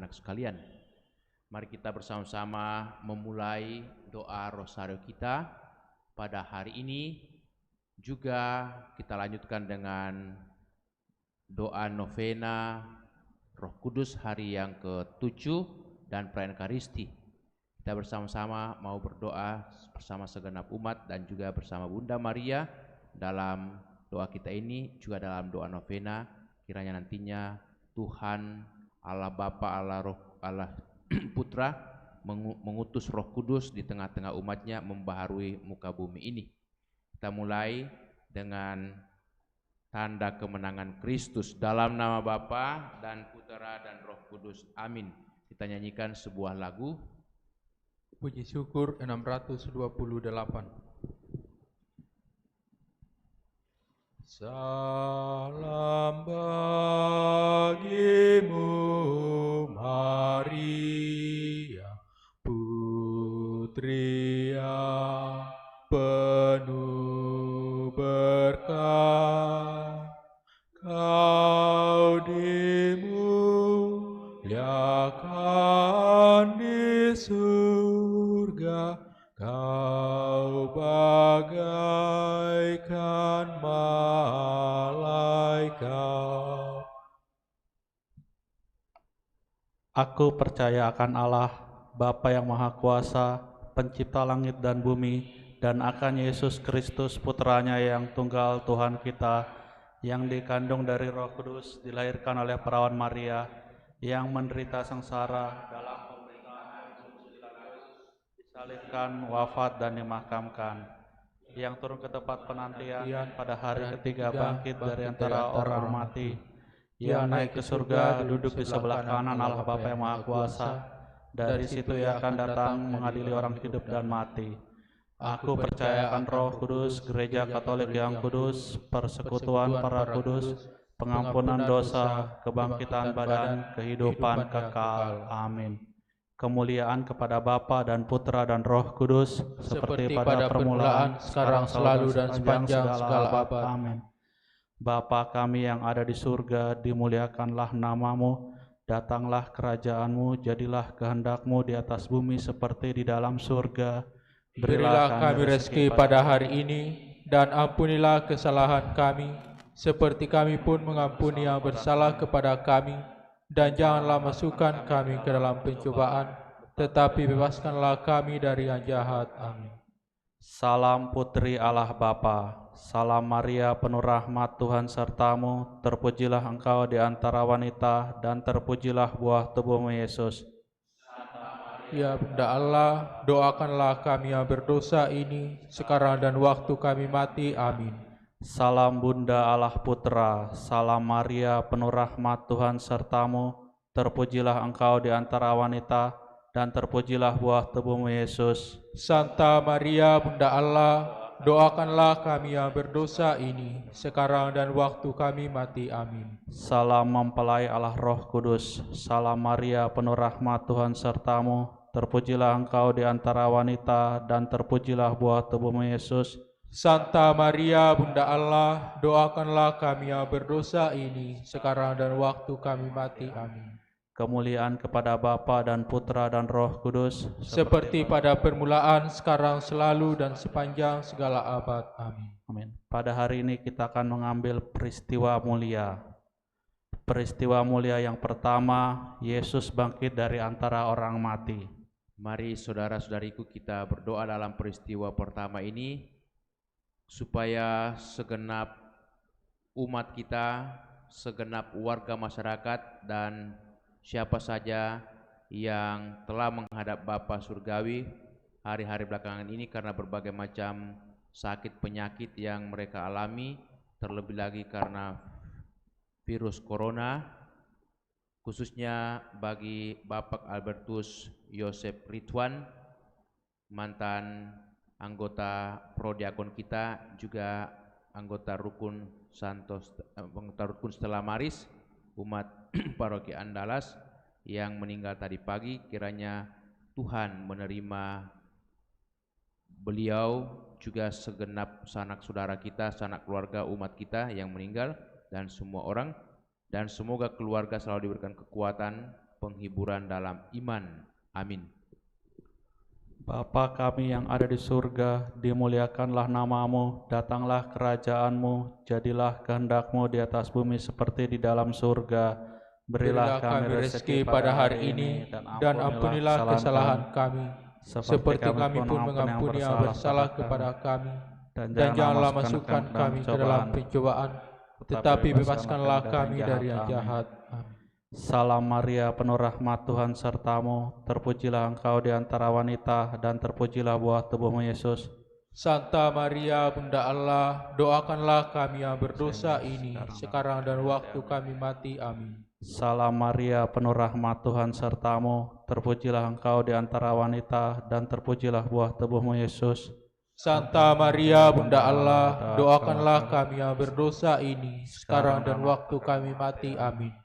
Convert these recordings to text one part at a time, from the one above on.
anak-anak sekalian. Mari kita bersama-sama memulai doa rosario kita pada hari ini. Juga kita lanjutkan dengan doa novena Roh Kudus hari yang ke-7 dan perayaan Ekaristi. Kita bersama-sama mau berdoa bersama segenap umat dan juga bersama Bunda Maria dalam doa kita ini, juga dalam doa novena. Kiranya nantinya Tuhan Allah Bapa, Allah Putra mengutus Roh Kudus di tengah-tengah umatnya membaharui muka bumi ini. Kita mulai dengan tanda kemenangan Kristus. Dalam nama Bapa dan Putra dan Roh Kudus. Amin. Kita nyanyikan sebuah lagu. Puji syukur 628. Salam bagimu Maria, Putri yang penuh berkah, kau dimuliakan di surga, kau bagaikan malaikat. Aku percaya akan Allah, Bapa yang Maha Kuasa, pencipta langit dan bumi, dan akan Yesus Kristus Putranya yang tunggal Tuhan kita, yang dikandung dari Roh Kudus, dilahirkan oleh perawan Maria, yang menderita sengsara dalam pemerintahan Pontius Pilatus, disalibkan, wafat, dan dimakamkan, yang turun ke tempat penantian, pada hari ketiga bangkit dari antara orang mati, yang naik ke surga, duduk di sebelah kanan Allah Bapa yang Maha Kuasa. Dari situ ia akan datang mengadili orang hidup dan mati. Aku percaya akan Roh Kudus, Gereja Katolik yang kudus, persekutuan para kudus, pengampunan dosa, kebangkitan badan, kehidupan kekal. Amin. Kemuliaan kepada Bapa dan Putra dan Roh Kudus, seperti pada permulaan, sekarang, selalu, dan sepanjang segala abad. Amin. Bapa kami yang ada di surga, dimuliakanlah namamu, datanglah kerajaanmu, jadilah kehendak-Mu di atas bumi seperti di dalam surga. Berilah kami rezeki pada hari ini, dan ampunilah kesalahan kami, seperti kami pun mengampuni yang bersalah kepada kami. Dan janganlah masukkan kami ke dalam pencobaan, tetapi bebaskanlah kami dari yang jahat. Amin. Salam Putri Allah Bapa, salam Maria penuh rahmat, Tuhan sertamu, terpujilah engkau di antara wanita, dan terpujilah buah tubuhmu Yesus. Ya Bunda Allah, doakanlah kami yang berdosa ini, sekarang dan waktu kami mati. Amin. Salam Bunda Allah Putra, salam Maria penuh rahmat, Tuhan sertamu, terpujilah engkau di antara wanita, dan terpujilah buah tubuhmu Yesus. Santa Maria Bunda Allah, doakanlah kami yang berdosa ini, sekarang dan waktu kami mati. Amin. Salam mempelai Allah Roh Kudus, salam Maria penuh rahmat, Tuhan sertamu, terpujilah engkau di antara wanita, dan terpujilah buah tubuhmu Yesus. Santa Maria Bunda Allah, doakanlah kami yang berdosa ini, sekarang dan waktu kami mati. Amin. Kemuliaan kepada Bapa dan Putra dan Roh Kudus, seperti pada permulaan, sekarang, selalu, dan sepanjang segala abad. Amin. Amin. Pada hari ini kita akan mengambil peristiwa mulia. Peristiwa mulia yang pertama, Yesus bangkit dari antara orang mati. Mari saudara-saudariku kita berdoa dalam peristiwa pertama ini, supaya segenap umat kita, segenap warga masyarakat, dan siapa saja yang telah menghadap Bapa Surgawi hari-hari belakangan ini karena berbagai macam sakit penyakit yang mereka alami, terlebih lagi karena virus corona, khususnya bagi Bapak Albertus Yosef Ridwan, mantan anggota Prodiakon kita, juga anggota Rukun Stella Maris, umat Paroki Andalas yang meninggal tadi pagi. Kiranya Tuhan menerima beliau, juga segenap sanak saudara kita, sanak keluarga umat kita yang meninggal, dan semua orang, dan semoga keluarga selalu diberikan kekuatan penghiburan dalam iman. Amin. Bapa kami yang ada di surga, dimuliakanlah namamu, datanglah kerajaanmu, jadilah kehendak-Mu di atas bumi seperti di dalam surga. Berilah kami rezeki pada hari ini, dan ampunilah kesalahan kami, seperti kami pun mengampuni yang bersalah kepada kami. Dan janganlah masukkan kami ke dalam pencobaan, tetapi bebaskanlah kami dari yang jahat. Amin. Salam Maria, penuh rahmat, Tuhan sertamu, terpujilah engkau di antara wanita, dan terpujilah buah tubuhmu Yesus. Santa Maria, Bunda Allah, doakanlah kami yang berdosa ini, sekarang dan waktu kami mati. Amin. Salam Maria, penuh rahmat, Tuhan sertamu, terpujilah engkau di antara wanita, dan terpujilah buah tubuhmu Yesus. Santa Maria, Bunda Allah, doakanlah kami yang berdosa ini, sekarang dan waktu kami mati. Amin.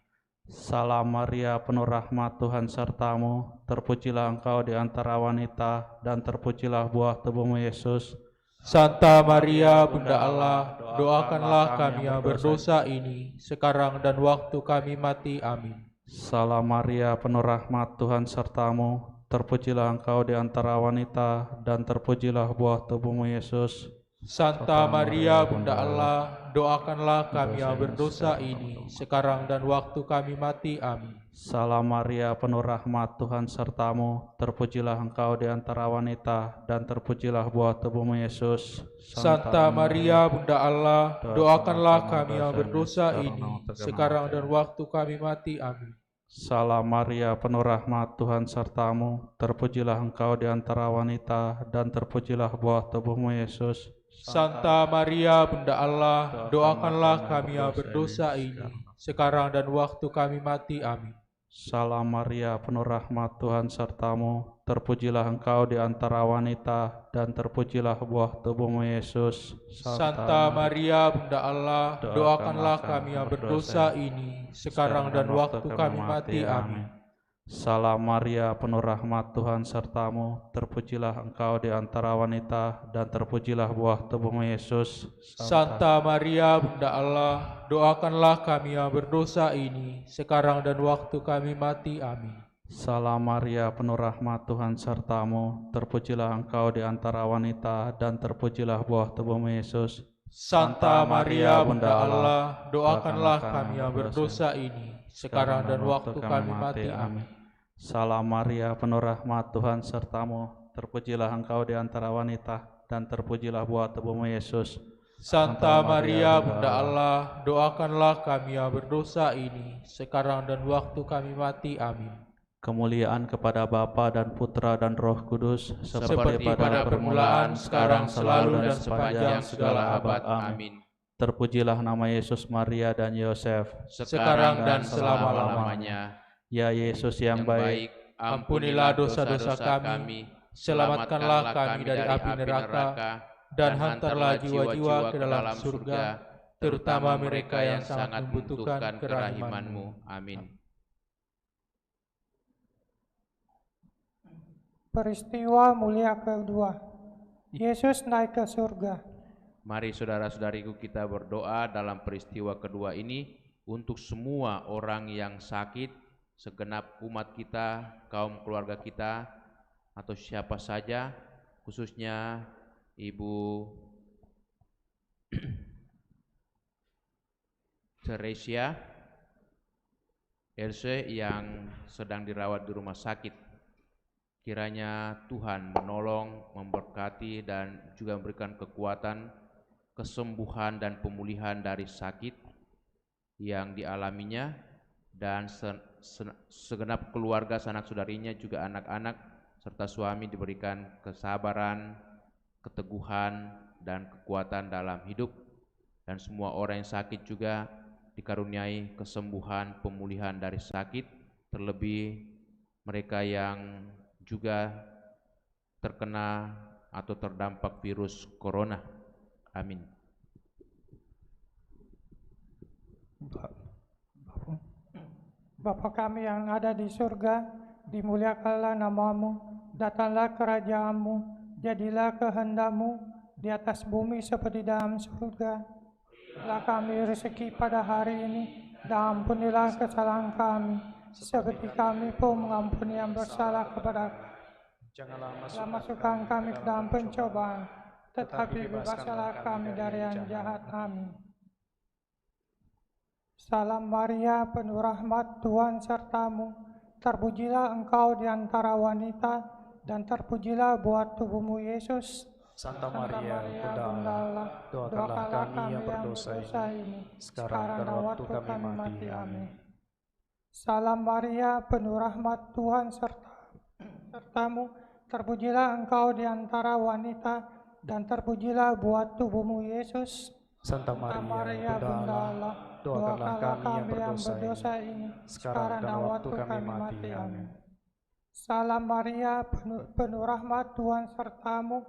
Salam Maria, penuh rahmat, Tuhan sertamu, terpujilah engkau di antara wanita, dan terpujilah buah tubuhmu Yesus. Santa Maria, Bunda Allah, doakanlah kami yang berdosa ini, sekarang dan waktu kami mati. Amin. Salam Maria, penuh rahmat, Tuhan sertamu, terpujilah engkau di antara wanita, dan terpujilah buah tubuhmu Yesus. Santa Maria, Bunda Allah, doakanlah kami yang berdosa ini, sekarang dan waktu kami mati. Amin. Salam Maria, penuh rahmat, Tuhan sertamu, terpujilah engkau di antara wanita, dan terpujilah buah tubuhmu Yesus. Santa Maria, Bunda Allah, doakanlah kami yang berdosa ini, sekarang dan waktu kami mati. Amin. Salam Maria, penuh rahmat, Tuhan sertamu, terpujilah engkau di antara wanita, dan terpujilah buah tubuhmu Yesus. Santa Maria, Bunda Allah, doakanlah kami yang berdosa ini, sekarang dan waktu kami mati. Amin. Salam Maria, penuh rahmat, Tuhan sertamu, terpujilah engkau di antara wanita, dan terpujilah buah tubuhmu Yesus. Santa Maria, Bunda Allah, doakanlah kami yang berdosa ini, sekarang dan waktu kami mati. Amin. Salam Maria, penuh rahmat, Tuhan sertamu, terpujilah engkau di antara wanita, dan terpujilah buah tubuhmu Yesus. Santa Maria, Bunda Allah, doakanlah kami yang berdosa ini, sekarang dan waktu kami mati. Amin. Salam Maria, penuh rahmat, Tuhan sertamu, terpujilah engkau di antara wanita, dan terpujilah buah tubuhmu Yesus. Santa Maria, Bunda Allah, doakanlah kami yang berdosa ini, sekarang dan waktu kami mati. Amin. Salam Maria, penuh rahmat, Tuhan sertamu, terpujilah engkau di antara wanita, dan terpujilah buah tubuhmu Yesus. Santa Maria, Bunda Allah, doakanlah kami yang berdosa ini, sekarang dan waktu kami mati. Amin. Kemuliaan kepada Bapa dan Putra dan Roh Kudus, seperti pada permulaan, sekarang, selalu, dan sepanjang segala abad. Amin. Terpujilah nama Yesus, Maria, dan Yosef, sekarang dan selama-lamanya. Ya Yesus yang baik, ampunilah dosa-dosa kami, selamatkanlah kami dari api neraka, dan hantarlah jiwa-jiwa ke dalam surga, terutama mereka yang sangat membutuhkan kerahiman-Mu. Amin. Peristiwa mulia kedua, Yesus naik ke surga. Mari saudara-saudariku kita berdoa dalam peristiwa kedua ini untuk semua orang yang sakit, segenap umat kita, kaum keluarga kita, atau siapa saja, khususnya Ibu Teresia Else yang sedang dirawat di rumah sakit. Kiranya Tuhan menolong, memberkati, dan juga memberikan kekuatan, kesembuhan dan pemulihan dari sakit yang dialaminya, dan segenap keluarga, sanak saudarinya, juga anak-anak serta suami diberikan kesabaran, keteguhan, dan kekuatan dalam hidup, dan semua orang yang sakit juga dikaruniai kesembuhan, pemulihan dari sakit, terlebih mereka yang juga terkena atau terdampak virus corona. Amin. Bapa kami yang ada di surga, dimuliakanlah namamu, datanglah kerajaanmu, jadilah kehendak-Mu di atas bumi seperti dalam surga. Berilah kami rezeki pada hari ini, dan ampunilah kesalahan kami, seperti kami pun mengampuni yang bersalah kepada kami. Janganlah Janganlah masukkan kami ke dalam pencobaan, tetapi bebaskanlah kami dari yang jahat. Amin. Salam Maria, penuh rahmat, Tuhan sertamu. Terpujilah engkau di antara wanita, dan terpujilah buah tubuhmu, Yesus. Santa Maria, Bunda Allah, doakanlah kami yang berdosa ini, sekarang dan waktu kami mati. Amin. Salam Maria, penuh rahmat, Tuhan sertamu. Terpujilah engkau di antara wanita, dan terpujilah buah tubuhmu, Yesus. Santa Maria, Bunda Allah, doakanlah kami yang berdosa ini, sekarang dan waktu kami mati. Amin. Salam Maria, penuh rahmat, Tuhan sertamu.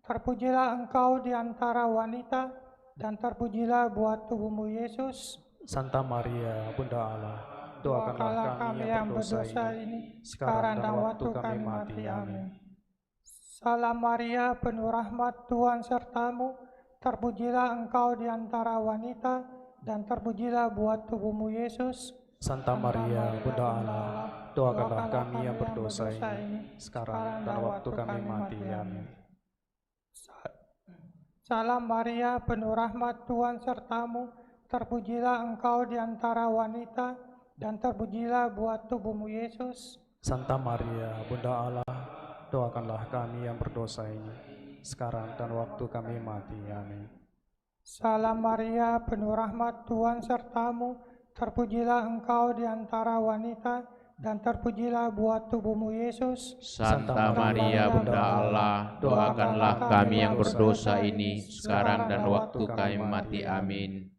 Terpujilah engkau di antara wanita, dan terpujilah buah tubuhmu, Yesus. Santa Maria, Bunda Allah, doakanlah kami yang berdosa ini, sekarang dan waktu kami mati. Amin. Salam Maria, penuh rahmat, Tuhan sertamu. Terpujilah engkau di antara wanita, dan terpujilah buah tubuhmu, Yesus. Santa Maria, Bunda Allah, doakanlah kami yang berdosa ini, sekarang dan waktu kami mati. Amin. Salam Maria, penuh rahmat, Tuhan sertamu. Terpujilah engkau di antara wanita, dan terpujilah buah tubuhmu, Yesus. Santa Maria, Bunda Allah, doakanlah kami yang berdosa ini, sekarang dan waktu kami mati. Amin. Salam Maria, penuh rahmat, Tuhan sertamu. Terpujilah engkau di antara wanita, dan terpujilah buah tubuhmu, Yesus. Santa Maria, Bunda Allah, doakanlah kami yang berdosa ini, sekarang dan waktu kami mati. Amin.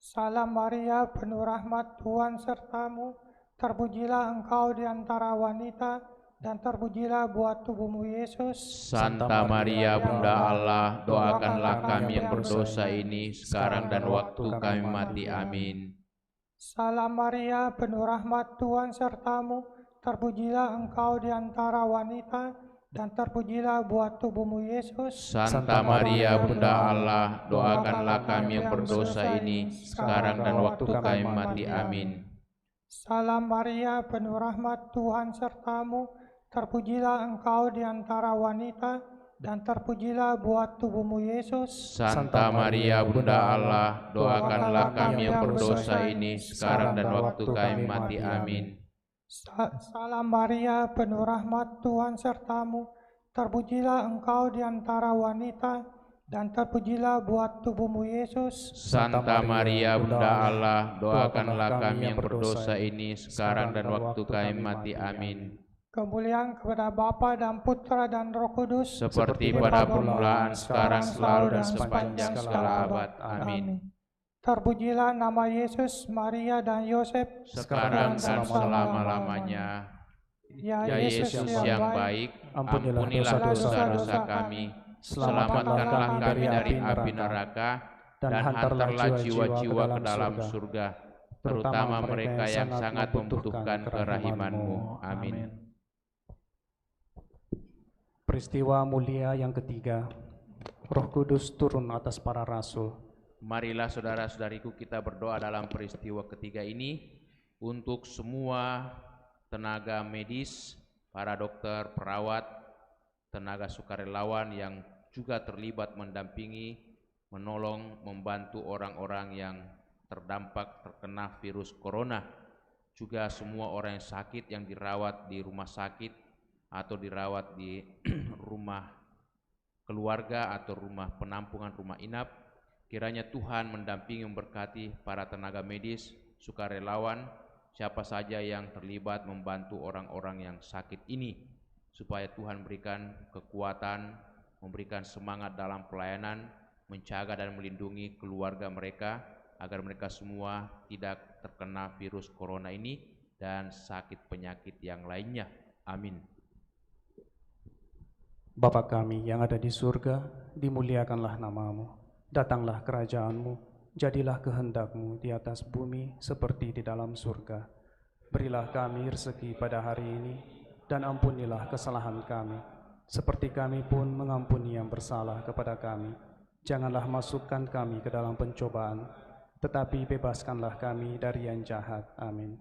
Salam Maria, penuh rahmat, Tuhan sertamu. Terpujilah engkau di antara wanita, dan terpujilah buah tubuhmu, Yesus. Santa Maria, Bunda Allah, doakanlah kami yang berdosa ini, sekarang dan waktu kami mati. Amin. Salam Maria, penuh rahmat, Tuhan sertamu. Terpujilah engkau di antara wanita, dan terpujilah buah tubuhmu, Yesus. Santa Maria, Bunda Allah, doakanlah kami yang berdosa ini, sekarang dan waktu kami mati. Amin. Salam Maria, penuh rahmat, Tuhan sertamu. Terpujilah engkau di antara wanita, dan terpujilah buah tubuhmu, Yesus. Santa Maria, Bunda Allah, doakanlah kami yang berdosa ini, sekarang dan waktu kami mati. Amin. Salam Maria, penuh rahmat, Tuhan sertamu. Terpujilah engkau di antara wanita, dan terpujilah buah tubuhmu, Yesus. Santa Maria, Bunda Allah, doakanlah kami yang berdosa ini, sekarang dan waktu kami mati. Amin. Kemuliaan kepada Bapa dan Putra dan Roh Kudus, seperti pada permulaan, sekarang, selalu, dan sepanjang segala abad. Amin. Terpujilah nama Yesus, Maria, dan Yosef, sekarang dan selama-lamanya. Ya Yesus yang baik, ampunilah dosa-dosa kami, selamatkanlah kami dari api neraka, dan hantarlah jiwa-jiwa ke dalam surga, terutama mereka yang sangat membutuhkan kerahiman-Mu. Amin. Peristiwa mulia yang ketiga, Roh Kudus turun atas para rasul. Marilah saudara-saudariku kita berdoa dalam peristiwa ketiga ini untuk semua tenaga medis, para dokter, perawat, tenaga sukarelawan yang juga terlibat mendampingi, menolong, membantu orang-orang yang terdampak terkena virus corona. Juga semua orang yang sakit yang dirawat di rumah sakit atau dirawat di rumah keluarga atau rumah penampungan, rumah inap. Kiranya Tuhan mendampingi, memberkati para tenaga medis, sukarelawan, siapa saja yang terlibat membantu orang-orang yang sakit ini, supaya Tuhan berikan kekuatan, memberikan semangat dalam pelayanan, menjaga dan melindungi keluarga mereka, agar mereka semua tidak terkena virus corona ini dan sakit penyakit yang lainnya. Amin. Bapa kami yang ada di surga, dimuliakanlah nama-Mu. Datanglah kerajaan-Mu, jadilah kehendak-Mu di atas bumi seperti di dalam surga. Berilah kami rezeki pada hari ini, dan ampunilah kesalahan kami, seperti kami pun mengampuni yang bersalah kepada kami. Janganlah masukkan kami ke dalam pencobaan, tetapi bebaskanlah kami dari yang jahat. Amin.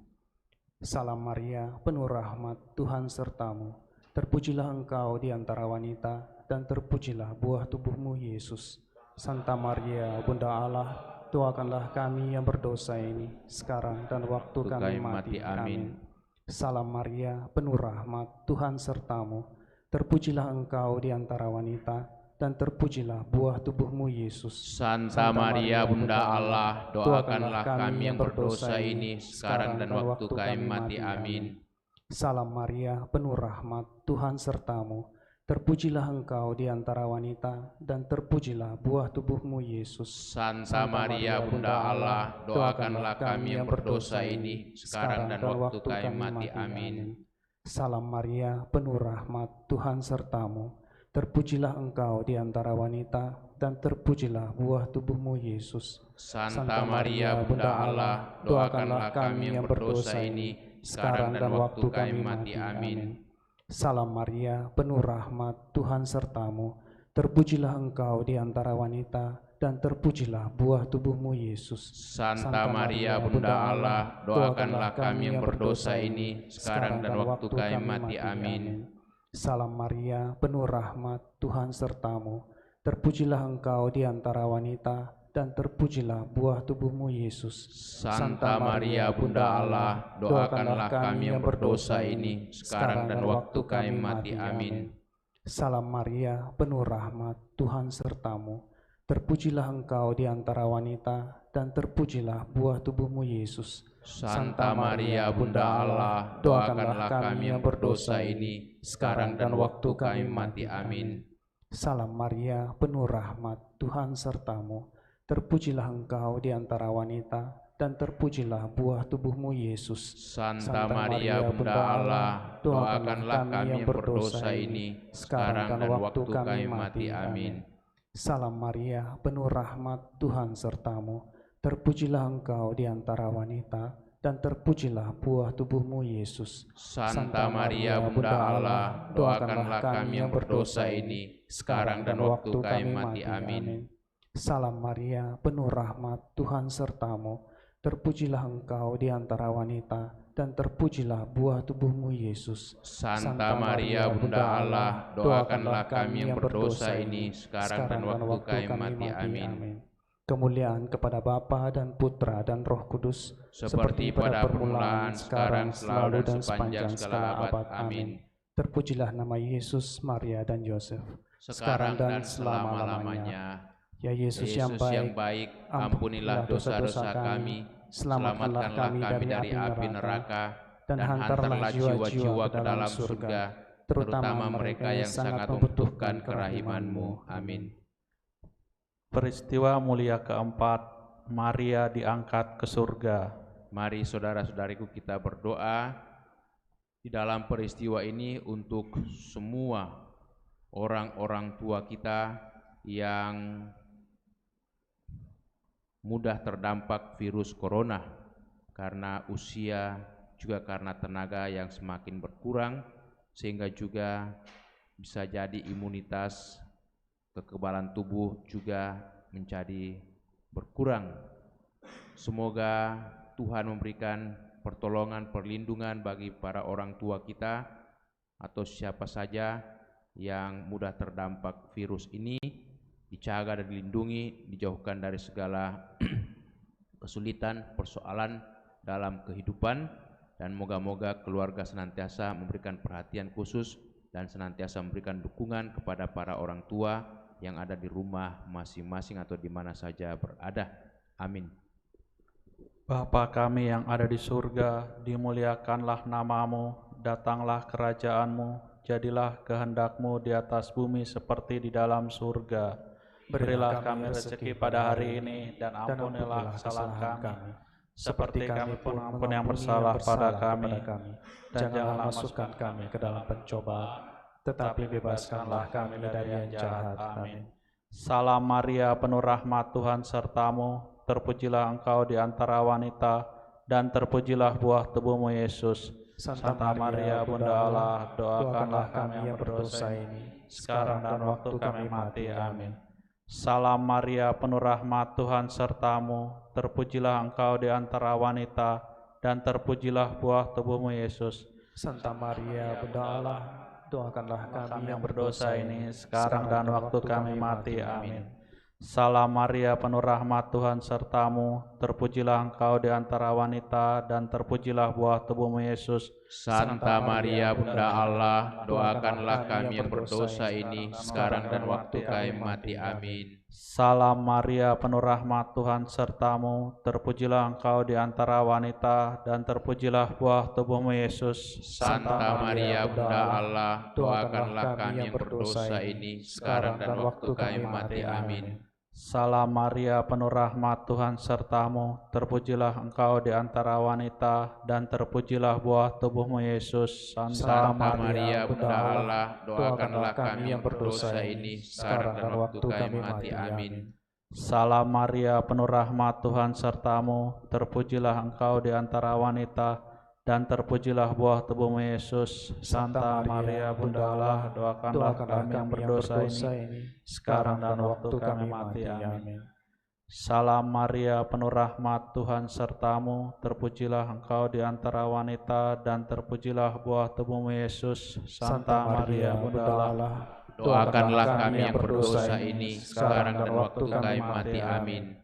Salam Maria, penuh rahmat, Tuhan sertamu. Terpujilah engkau di antara wanita, dan terpujilah buah tubuhmu, Yesus. Santa Maria, Bunda Allah, doakanlah kami yang berdosa ini, sekarang dan waktu kami mati. Amin. Salam Maria, penuh rahmat, Tuhan sertamu. Terpujilah engkau di antara wanita, dan terpujilah buah tubuhmu, Yesus. Santa Maria, Bunda Allah, doakanlah kami yang berdosa ini, sekarang dan waktu kami mati. Amin. Salam Maria, penuh rahmat, Tuhan sertamu. Terpujilah engkau di antara wanita, dan terpujilah buah tubuhmu, Yesus. Santa Maria, Bunda Allah, doakanlah kami yang berdosa ini, sekarang dan waktu kami mati. Amin. Salam Maria, penuh rahmat, Tuhan sertamu. Terpujilah engkau di antara wanita, dan terpujilah buah tubuhmu, Yesus. Santa Maria, Bunda Allah, doakanlah kami yang berdosa ini, sekarang dan waktu kami mati. Amin. Salam Maria, penuh rahmat, Tuhan sertamu. Terpujilah engkau di antara wanita, dan terpujilah buah tubuhmu, Yesus. Santa Maria, Bunda Allah, doakanlah kami yang berdosa ini, sekarang dan waktu kami mati. Amin. Salam Maria, penuh rahmat, Tuhan sertamu. Terpujilah engkau di antara wanita, dan terpujilah buah tubuhmu, Yesus. Santa Maria, Bunda Allah, doakanlah kami yang berdosa ini, sekarang dan waktu kami mati. Amin. Salam Maria, penuh rahmat, Tuhan sertamu. Terpujilah engkau di antara wanita, dan terpujilah buah tubuhmu, Yesus. Santa Maria, Bunda Allah, doakanlah kami yang berdosa ini, sekarang dan waktu kami mati. Amin. Salam Maria, penuh rahmat, Tuhan sertamu. Terpujilah engkau di antara wanita, dan terpujilah buah tubuhmu, Yesus. Santa Maria, Bunda Allah, doakanlah kami yang berdosa ini, sekarang dan waktu kami mati. Amin. Salam Maria, penuh rahmat, Tuhan sertamu. Terpujilah engkau di antara wanita, dan terpujilah buah tubuhmu, Yesus. Santa Maria, Bunda Allah, doakanlah kami yang berdosa ini, sekarang dan waktu kami mati. Amin. Salam Maria, penuh rahmat, Tuhan sertamu. Terpujilah engkau di antara wanita, dan terpujilah buah tubuhmu, Yesus. Santa Maria, Bunda Allah, doakanlah kami yang berdosa ini, sekarang dan waktu kami mati. Amin. Kemuliaan kepada Bapa dan Putra dan Roh Kudus, seperti pada permulaan, sekarang, selalu, dan sepanjang segala abad. Amin. Terpujilah nama Yesus, Maria, dan Yosef, sekarang dan selama-lamanya. Ya Yesus yang baik, ampunilah dosa-dosa kami, selamatkanlah kami dari api neraka, dan hantarlah jiwa-jiwa ke dalam surga, terutama mereka yang sangat membutuhkan kerahiman-Mu. Amin. Peristiwa mulia keempat, Maria diangkat ke surga. Mari saudara-saudariku kita berdoa di dalam peristiwa ini untuk semua orang-orang tua kita yang mudah terdampak virus corona karena usia, juga karena tenaga yang semakin berkurang, sehingga juga bisa jadi imunitas kekebalan tubuh juga menjadi berkurang. Semoga Tuhan memberikan pertolongan, perlindungan bagi para orang tua kita atau siapa saja yang mudah terdampak virus ini, dijaga dan dilindungi, dijauhkan dari segala kesulitan, persoalan dalam kehidupan, dan moga-moga keluarga senantiasa memberikan perhatian khusus dan senantiasa memberikan dukungan kepada para orang tua yang ada di rumah masing-masing atau di mana saja berada. Amin. Bapa kami yang ada di surga, dimuliakanlah namamu, datanglah kerajaanmu, jadilah kehendak-Mu di atas bumi seperti di dalam surga. Berilah kami rezeki pada hari ini, dan ampunilah kesalahan kami, seperti kami pun ampun yang bersalah pada kami. Dan janganlah masukkan kami ke dalam pencobaan, tetapi bebaskanlah kami dari yang jahat. Amin. Salam Maria, penuh rahmat, Tuhan sertamu. Terpujilah engkau di antara wanita, dan terpujilah buah tubuhmu, Yesus. Santa Maria, Bunda Allah, doakanlah kami yang berdosa ini, sekarang dan waktu kami mati. Amin. Salam Maria, penuh rahmat, Tuhan sertamu. Terpujilah engkau di antara wanita, dan terpujilah buah tubuhmu Yesus. Santa Maria, Bunda Allah, doakanlah kami Yang berdosa ini sekarang dan waktu kami mati. Amin. Salam Maria, penuh rahmat, Tuhan sertamu, terpujilah engkau di antara wanita, dan terpujilah buah tubuhmu Yesus. Santa Maria, Bunda Allah, doakanlah kami yang berdosa ini sekarang dan waktu kami mati. Amin. Salam Maria, penuh rahmat, Tuhan sertamu, terpujilah engkau di antara wanita, dan terpujilah buah tubuhmu Yesus. Santa Maria, Bunda Allah, doakanlah kami yang berdosa ini sekarang dan waktu kami mati. Amin. Salam Maria, penuh rahmat, Tuhan sertamu, terpujilah engkau di antara wanita, dan terpujilah buah tubuhmu Yesus. Santa Maria, Bunda Allah, doakanlah kami yang berdosa ini sekarang dan waktu kami mati. Amin. Salam Maria, penuh rahmat, Tuhan sertamu, terpujilah engkau di antara wanita, dan terpujilah buah tubuhmu Yesus. Santa Maria, Bunda Allah, doakanlah kami yang berdosa ini sekarang dan waktu kami mati. Amin. Salam Maria, penuh rahmat, Tuhan sertamu, terpujilah engkau di antara wanita, dan terpujilah buah tubuhmu Yesus. Santa Maria, Bunda Allah, doakanlah kami yang berdosa ini sekarang dan waktu kami mati. Amin.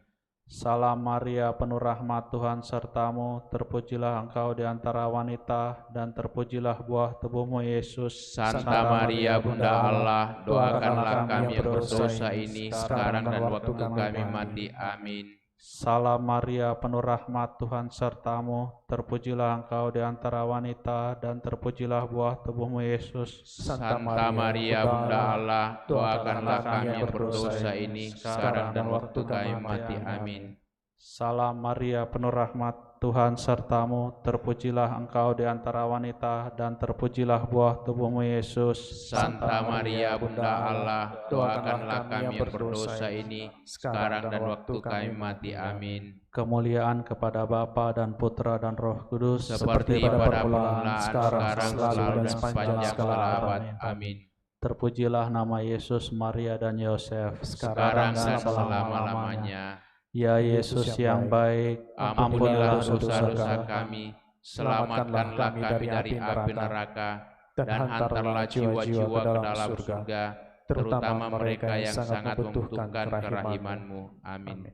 Salam Maria, penuh rahmat, Tuhan sertamu, terpujilah engkau di antara wanita, dan terpujilah buah tubuhmu Yesus. Santa Maria, Bunda Allah, doakanlah kami yang berdosa ini sekarang dan waktu kami mati. Amin. Salam Maria, penuh rahmat, Tuhan sertamu, terpujilah engkau di antara wanita, dan terpujilah buah tubuhmu Yesus. Santa Maria, Bunda Allah, doakanlah kami yang berdosa ini sekarang dan waktu kami mati. Amin. Salam Maria, penuh rahmat, Tuhan sertamu, terpujilah engkau di antara wanita, dan terpujilah buah tubuhmu Yesus. Santa Maria, Bunda Allah, doakanlah kami yang berdosa ini sekarang dan waktu kami mati. Amin. Kemuliaan kepada Bapa dan Putra dan Roh Kudus, seperti pada permulaan, sekarang, selalu dan sepanjang segala abad. Amin. Terpujilah nama Yesus, Maria, dan Yosef, sekarang dan selama-lamanya. Ya Yesus yang baik, ampunilah dosa-dosa kami, selamatkanlah kami dari api neraka, dan hantarlah jiwa-jiwa ke dalam surga, terutama mereka yang sangat membutuhkan kerahiman-Mu. Amin.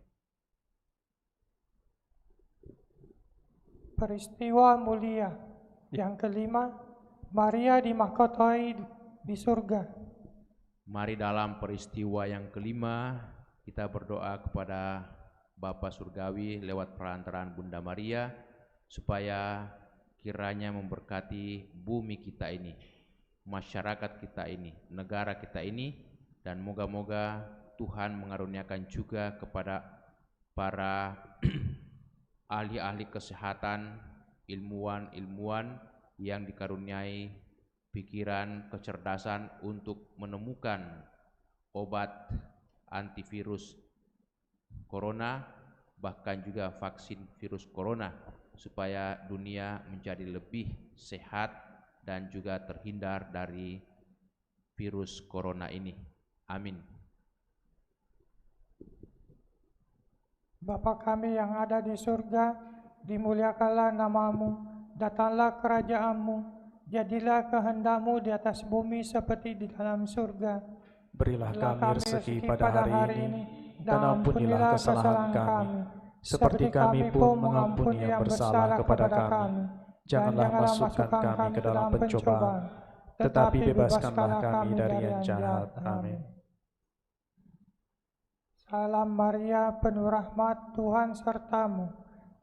Peristiwa mulia yang kelima, Maria dimahkotai di surga. Mari dalam peristiwa yang kelima kita berdoa kepada Bapa Surgawi lewat perantaraan Bunda Maria, supaya kiranya memberkati bumi kita ini, masyarakat kita ini, negara kita ini, dan moga-moga Tuhan mengaruniakan juga kepada para ahli-ahli kesehatan, ilmuwan-ilmuwan yang dikaruniai pikiran, kecerdasan untuk menemukan obat antivirus corona, bahkan juga vaksin virus corona, supaya dunia menjadi lebih sehat dan juga terhindar dari virus corona ini. Amin. Bapa kami yang ada di surga, dimuliakanlah nama-Mu, datanglah kerajaan-Mu, jadilah kehendak-Mu di atas bumi seperti di dalam surga. Berilah kami rezeki pada hari ini, dan ampunilah kesalahan kami, seperti kami pun mengampuni yang bersalah kepada kami. Janganlah masukkan kami ke dalam pencobaan, tetapi bebaskanlah kami dari yang jahat. Amin. Salam Maria, penuh rahmat, Tuhan sertamu.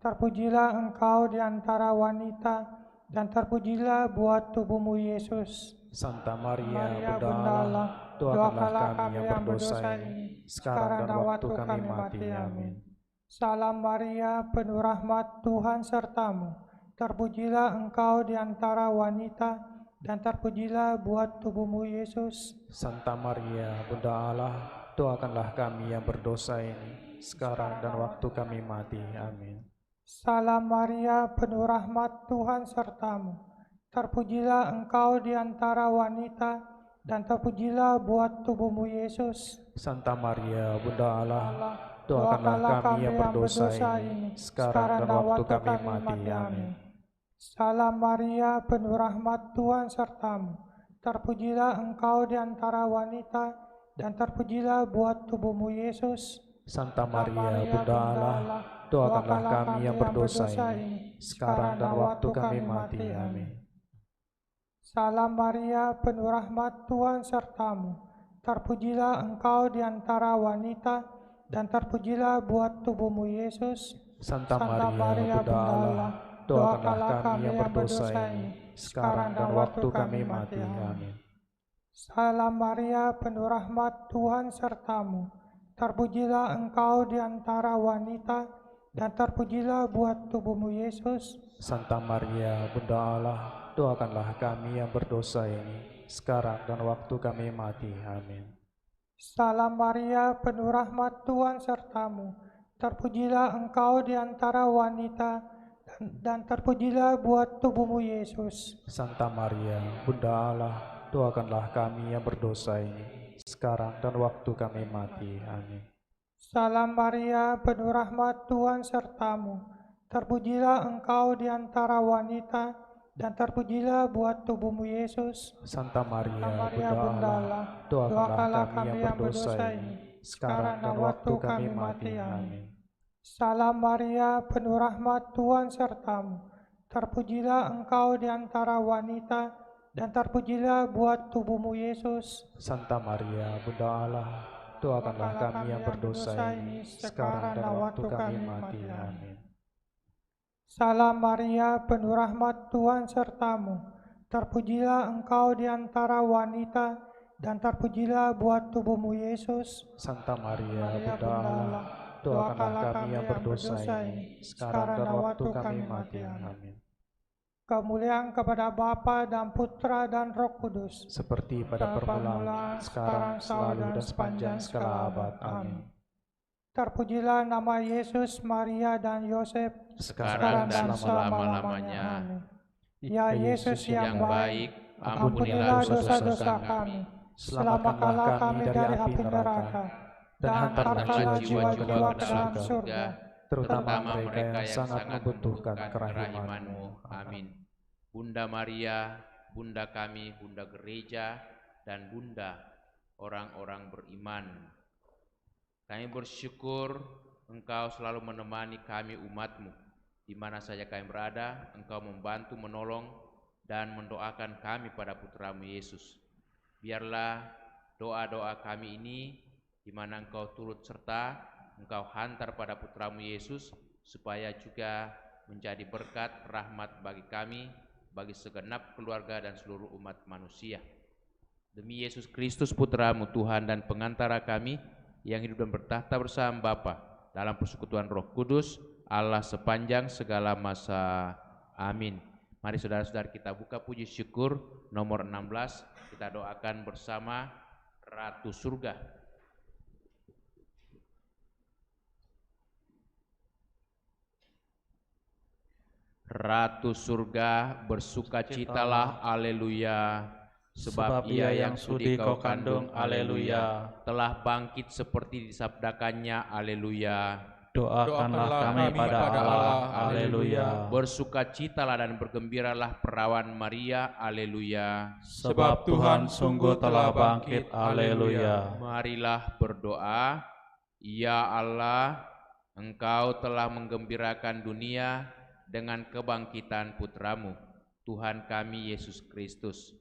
Terpujilah engkau di antara wanita, dan terpujilah buah tubuhmu Yesus. Santa Maria, Bunda Allah, doakanlah kami yang berdosa ini, sekarang dan waktu kami mati. Amin. Salam Maria, penuh rahmat, Tuhan sertamu. Terpujilah engkau di antara wanita, dan terpujilah buah tubuhmu Yesus. Santa Maria, Bunda Allah, doakanlah kami yang berdosa ini, sekarang dan waktu kami mati. Amin. Salam Maria, penuh rahmat, Tuhan sertamu. Terpujilah engkau di antara wanita, dan terpujilah buah tubuhmu Yesus. Santa Maria, Bunda Allah, Doakanlah kami yang berdosa ini, sekarang dan waktu kami mati. Amin. Salam Maria, penuh rahmat, Tuhan sertamu. Terpujilah engkau di antara wanita, dan terpujilah buah tubuhmu Yesus. Santa Maria, Bunda Allah, doakanlah kami yang berdosa ini, sekarang dan waktu kami mati. Amin. Salam Maria, penuh rahmat, Tuhan sertamu. Terpujilah engkau di antara wanita, dan terpujilah buah tubuhmu Yesus. Santa Maria, Bunda Allah, doakanlah kami yang berdosa ini, sekarang dan waktu kami mati. Amin. Salam Maria, penuh rahmat, Tuhan sertamu. Terpujilah engkau di antara wanita, dan terpujilah buah tubuhmu Yesus. Santa Maria, Bunda Allah, doakanlah kami yang berdosa ini, sekarang dan waktu kami mati. Amin. Salam Maria, penuh rahmat, Tuhan sertamu. Terpujilah engkau di antara wanita, dan terpujilah buah tubuhmu Yesus. Santa Maria, Bunda Allah, doakanlah kami yang berdosa ini, sekarang dan waktu kami mati. Amin. Salam Maria, penuh rahmat, Tuhan sertamu. Terpujilah engkau di antara wanita, dan terpujilah buah tubuhmu Yesus. Santa Maria, Bunda Allah, doakanlah kami yang berdosa ini, sekarang dan waktu kami mati. Amin. Salam Maria, penuh rahmat, Tuhan sertamu. Terpujilah engkau di antara wanita, dan terpujilah buah tubuhmu Yesus. Santa Maria, Bunda Allah, doakanlah kami yang berdosa ini, sekarang dan waktu kami mati. Amin. Salam Maria, penuh rahmat, Tuhan sertamu. Terpujilah engkau di antara wanita, dan terpujilah buah tubuhmu Yesus. Santa Maria, Bunda Allah, doakanlah kami yang berdosa ini, sekarang dan waktu kami mati. Amin. Kemuliaan kepada Bapa dan Putra dan Roh Kudus, seperti pada permulaan, sekarang, selalu, dan sepanjang segala abad. Amin. Terpujilah nama Yesus, Maria, dan Yosef, sekarang dan selama-lamanya. Amin. Ya Yesus yang baik, ampunilah dosa-dosa kami, selamatkanlah kami dari api neraka, dan hantarkanlah jiwa-jiwa ke dalam surga, terutama mereka yang sangat membutuhkan kerahiman-Mu. Amin. Bunda Maria, Bunda kami, Bunda Gereja, dan Bunda orang-orang beriman, kami bersyukur Engkau selalu menemani kami umat-Mu. Di mana saja kami berada, Engkau membantu, menolong, dan mendoakan kami pada Putra-Mu Yesus. Biarlah doa-doa kami ini, di mana Engkau turut serta, Engkau hantar pada Putra-Mu Yesus, supaya juga menjadi berkat rahmat bagi kami, bagi segenap keluarga dan seluruh umat manusia. Demi Yesus Kristus Putra-Mu, Tuhan dan pengantara kami, yang hidup dan bertahta bersama Bapa dalam persekutuan Roh Kudus, Allah sepanjang segala masa. Amin. Mari saudara-saudara kita buka puji syukur nomor 16. Kita doakan bersama Ratu Surga. Ratu Surga, bersukacitalah, haleluya. Sebab Ia yang sudi kau kandung, haleluya, telah bangkit seperti disabdakannya, haleluya. Doakanlah kami pada Allah, haleluya. Bersukacitalah dan bergembiralah perawan Maria, haleluya. Sebab Tuhan sungguh telah bangkit, haleluya. Marilah berdoa. Ya Allah, Engkau telah menggembirakan dunia dengan kebangkitan Putra-Mu, Tuhan kami Yesus Kristus.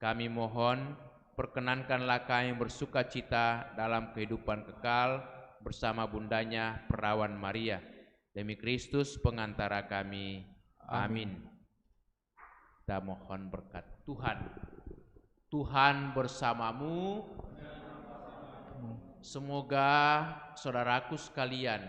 Kami mohon, perkenankanlah kami bersukacita dalam kehidupan kekal bersama bundanya perawan Maria. Demi Kristus pengantara kami. Amin. Kita mohon berkat Tuhan. Tuhan bersamamu. Semoga saudaraku sekalian,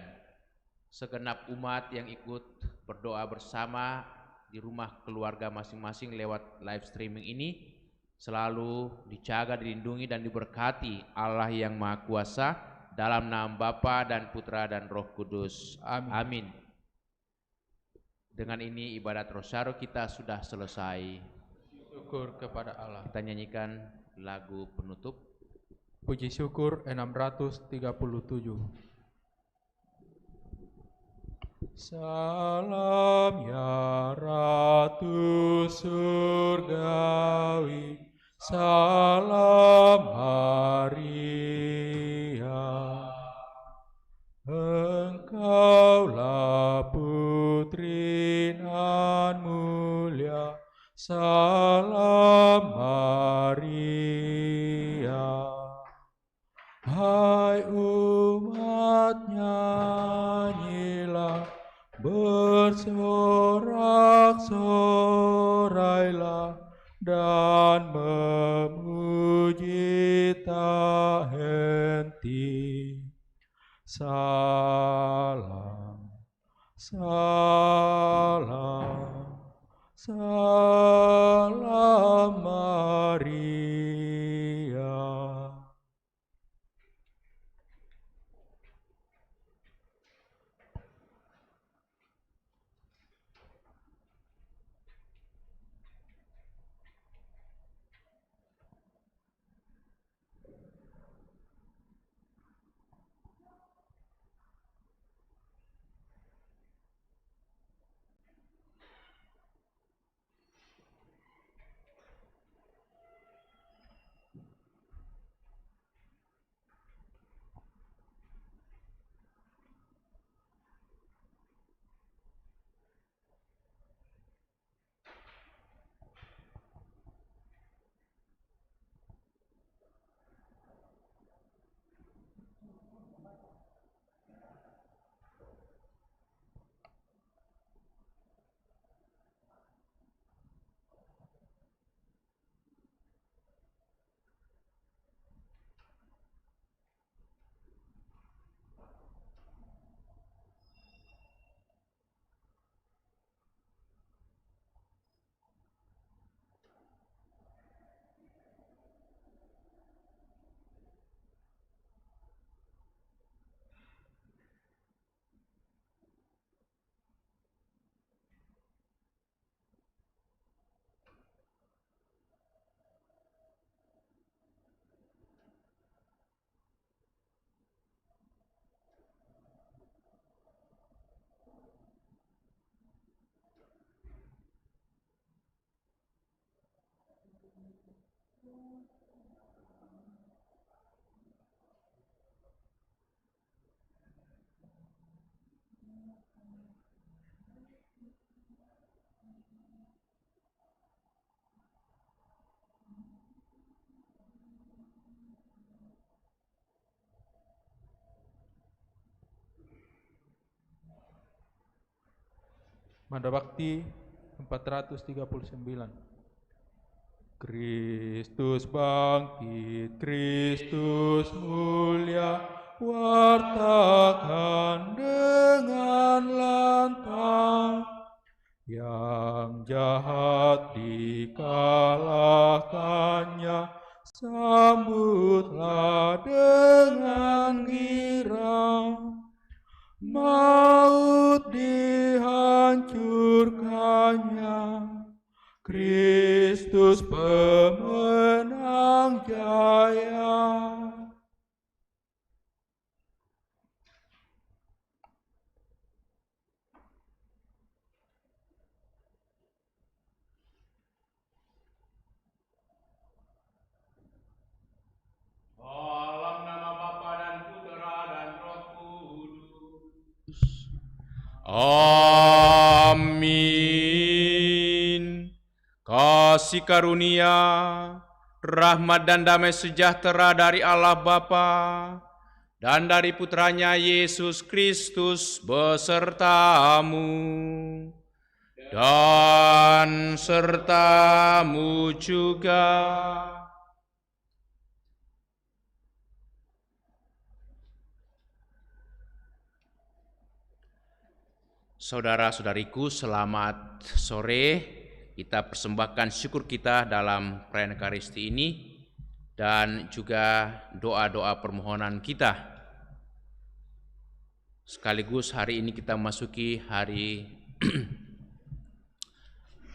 segenap umat yang ikut berdoa bersama di rumah keluarga masing-masing lewat live streaming ini, selalu dijaga, dilindungi, dan diberkati Allah yang Maha Kuasa, dalam nama Bapa dan Putra dan Roh Kudus. Amin. Amin. Dengan ini ibadat Rosario kita sudah selesai. Syukur kepada Allah. Kita nyanyikan lagu penutup. Puji syukur 637. Salam ya Ratu Surgawi, salam Maria. Engkaulah putri nan mulia, salam Maria. Hai umat, nyanyilah, bersorak-sorailah, dan memuji tak henti. Salam, salam, salam Maria. Manda Bakti 439. Kristus bangkit, Kristus mulia, wartakan dengan lantang. Yang jahat dikalahkannya, sambutlah dengan girang. Maut dihancurkannya, Kristus pemenang jaya. Dalam nama Bapa dan Putera dan Roh Kudus. Amin. Kasih karunia, rahmat dan damai sejahtera dari Allah Bapa dan dari Putranya Yesus Kristus besertamu dan sertamu juga. Saudara-saudariku, selamat sore. Kita persembahkan syukur kita dalam perayaan Ekaristi ini dan juga doa-doa permohonan kita. Sekaligus hari ini kita memasuki hari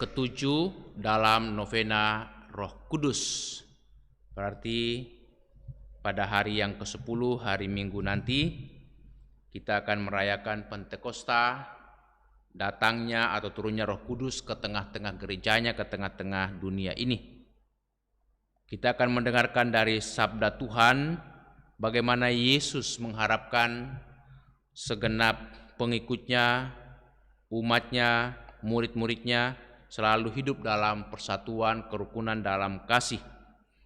ketujuh dalam novena Roh Kudus. Berarti pada hari yang ke-10, hari Minggu nanti, kita akan merayakan Pentakosta datangnya atau turunnya Roh Kudus ke tengah-tengah gerejanya, ke tengah-tengah dunia ini. Kita akan mendengarkan dari sabda Tuhan bagaimana Yesus mengharapkan segenap pengikutnya, umatnya, murid-muridnya selalu hidup dalam persatuan, kerukunan dalam kasih,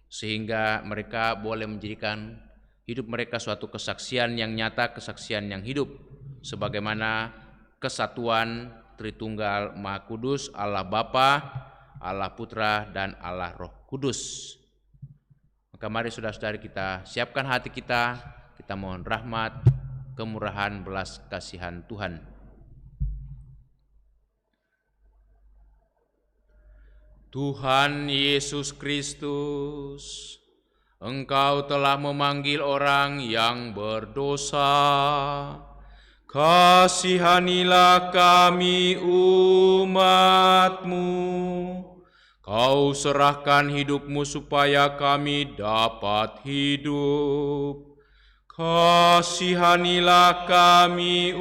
sehingga mereka boleh menjadikan hidup mereka suatu kesaksian yang nyata, kesaksian yang hidup, sebagaimana kesatuan Tritunggal Maha Kudus, Allah Bapa, Allah Putra, dan Allah Roh Kudus. Maka mari saudara-saudari kita siapkan hati kita mohon rahmat, kemurahan, belas kasihan Tuhan. Tuhan Yesus Kristus, Engkau telah memanggil orang yang berdosa. Kasihanilah kami umat-Mu. Kau serahkan hidup-Mu supaya kami dapat hidup. Kasihanilah kami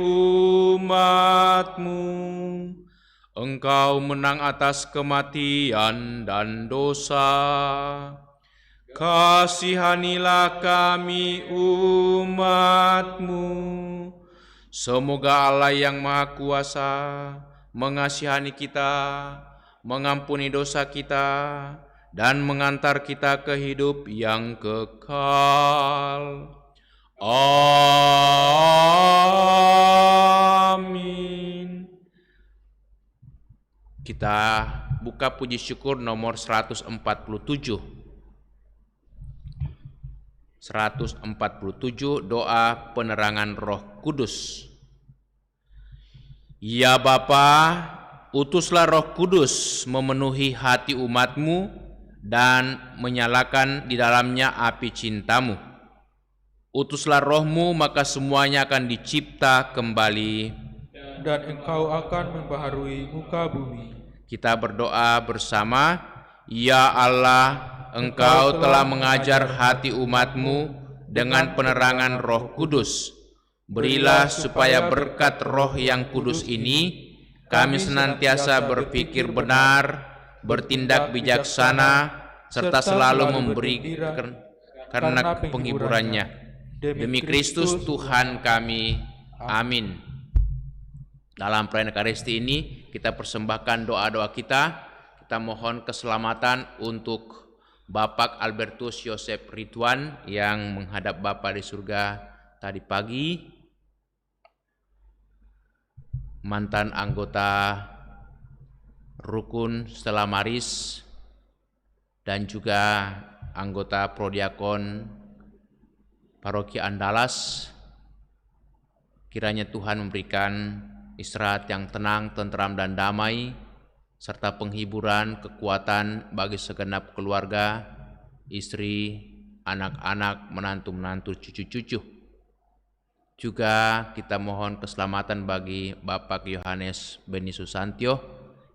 umat-Mu. Engkau menang atas kematian dan dosa. Kasihanilah kami umat-Mu. Semoga Allah yang Maha Kuasa mengasihani kita, mengampuni dosa kita, dan mengantar kita ke hidup yang kekal. Amin. Kita buka puji syukur nomor 147. 147 doa penerangan Roh Kudus. Ya Bapa, utuslah Roh Kudus memenuhi hati umat-Mu dan menyalakan di dalamnya api cinta-Mu. Utuslah Roh-Mu, maka semuanya akan dicipta kembali dan Engkau akan membaharui muka bumi. Kita berdoa bersama. Ya Allah, Engkau telah mengajar hati umat-Mu dengan penerangan Roh Kudus. Berilah supaya berkat Roh yang kudus ini, kami senantiasa berpikir benar, bertindak bijaksana, serta selalu memberi karena penghiburannya. Demi Kristus Tuhan kami. Amin. Dalam perayaan Ekaristi ini, kita persembahkan doa-doa kita. Kita mohon keselamatan untuk Bapak Albertus Yosef Ridwan yang menghadap Bapa di surga tadi pagi, mantan anggota Rukun Stella Maris, dan juga anggota Prodiakon Paroki Andalas. Kiranya Tuhan memberikan istirahat yang tenang, tentram, dan damai, serta penghiburan, kekuatan bagi segenap keluarga, istri, anak-anak, menantu-menantu, cucu-cucu. Juga kita mohon keselamatan bagi Bapak Yohanes Beni Susantyo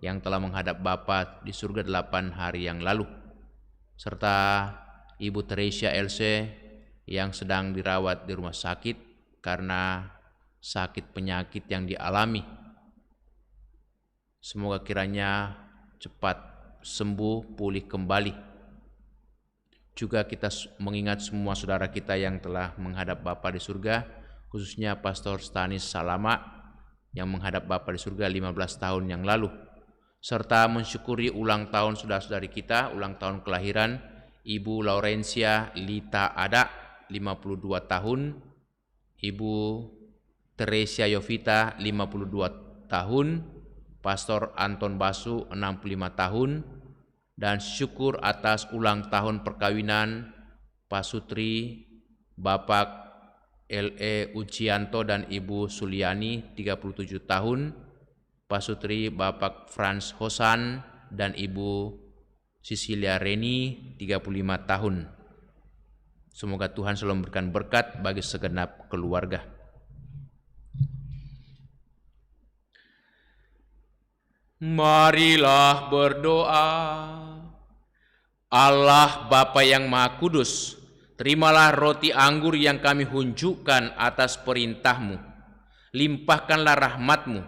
yang telah menghadap Bapa di surga 8 hari yang lalu, serta Ibu Teresia Else yang sedang dirawat di rumah sakit karena sakit penyakit yang dialami. Semoga kiranya cepat sembuh, pulih kembali. Juga kita mengingat semua saudara kita yang telah menghadap Bapa di surga, khususnya Pastor Stanis Salama yang menghadap Bapa di surga 15 tahun yang lalu. Serta mensyukuri ulang tahun saudara-saudari kita, ulang tahun kelahiran Ibu Laurencia Lita Ada 52 tahun, Ibu Teresia Yovita 52 tahun, Pastor Anton Basu 65 tahun, dan syukur atas ulang tahun perkawinan Pasutri Bapak L.E. Ujianto dan Ibu Suliani 37 tahun, Pasutri Bapak Franz Hosan dan Ibu Sisilia Reni 35 tahun. Semoga Tuhan selalu memberikan berkat bagi segenap keluarga. Marilah berdoa. Allah Bapa yang Maha Kudus, terimalah roti anggur yang kami hunjukkan atas perintah-Mu. Limpahkanlah rahmat-Mu,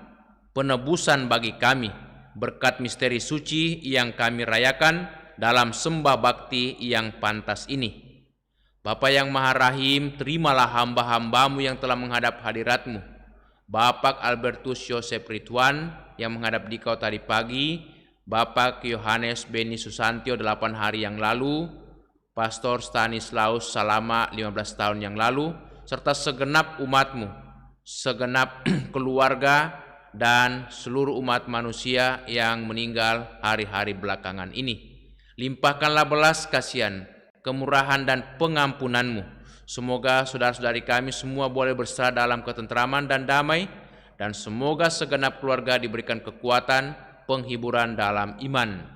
penebusan bagi kami, berkat misteri suci yang kami rayakan dalam sembah bakti yang pantas ini. Bapa yang Maha Rahim, terimalah hamba-hambamu yang telah menghadap hadirat-Mu. Bapak Albertus Yosef Rituan yang menghadap Dikau tadi pagi, Bapak Yohanes Beni Susantio 8 hari yang lalu, Pastor Stanislaus Salama 15 tahun yang lalu, serta segenap umat-Mu, segenap keluarga, dan seluruh umat manusia yang meninggal hari-hari belakangan ini. Limpahkanlah belas kasihan, kemurahan dan pengampunan-Mu. Semoga saudara-saudari kami semua boleh bersama dalam ketentraman dan damai, dan semoga segenap keluarga diberikan kekuatan, penghiburan dalam iman.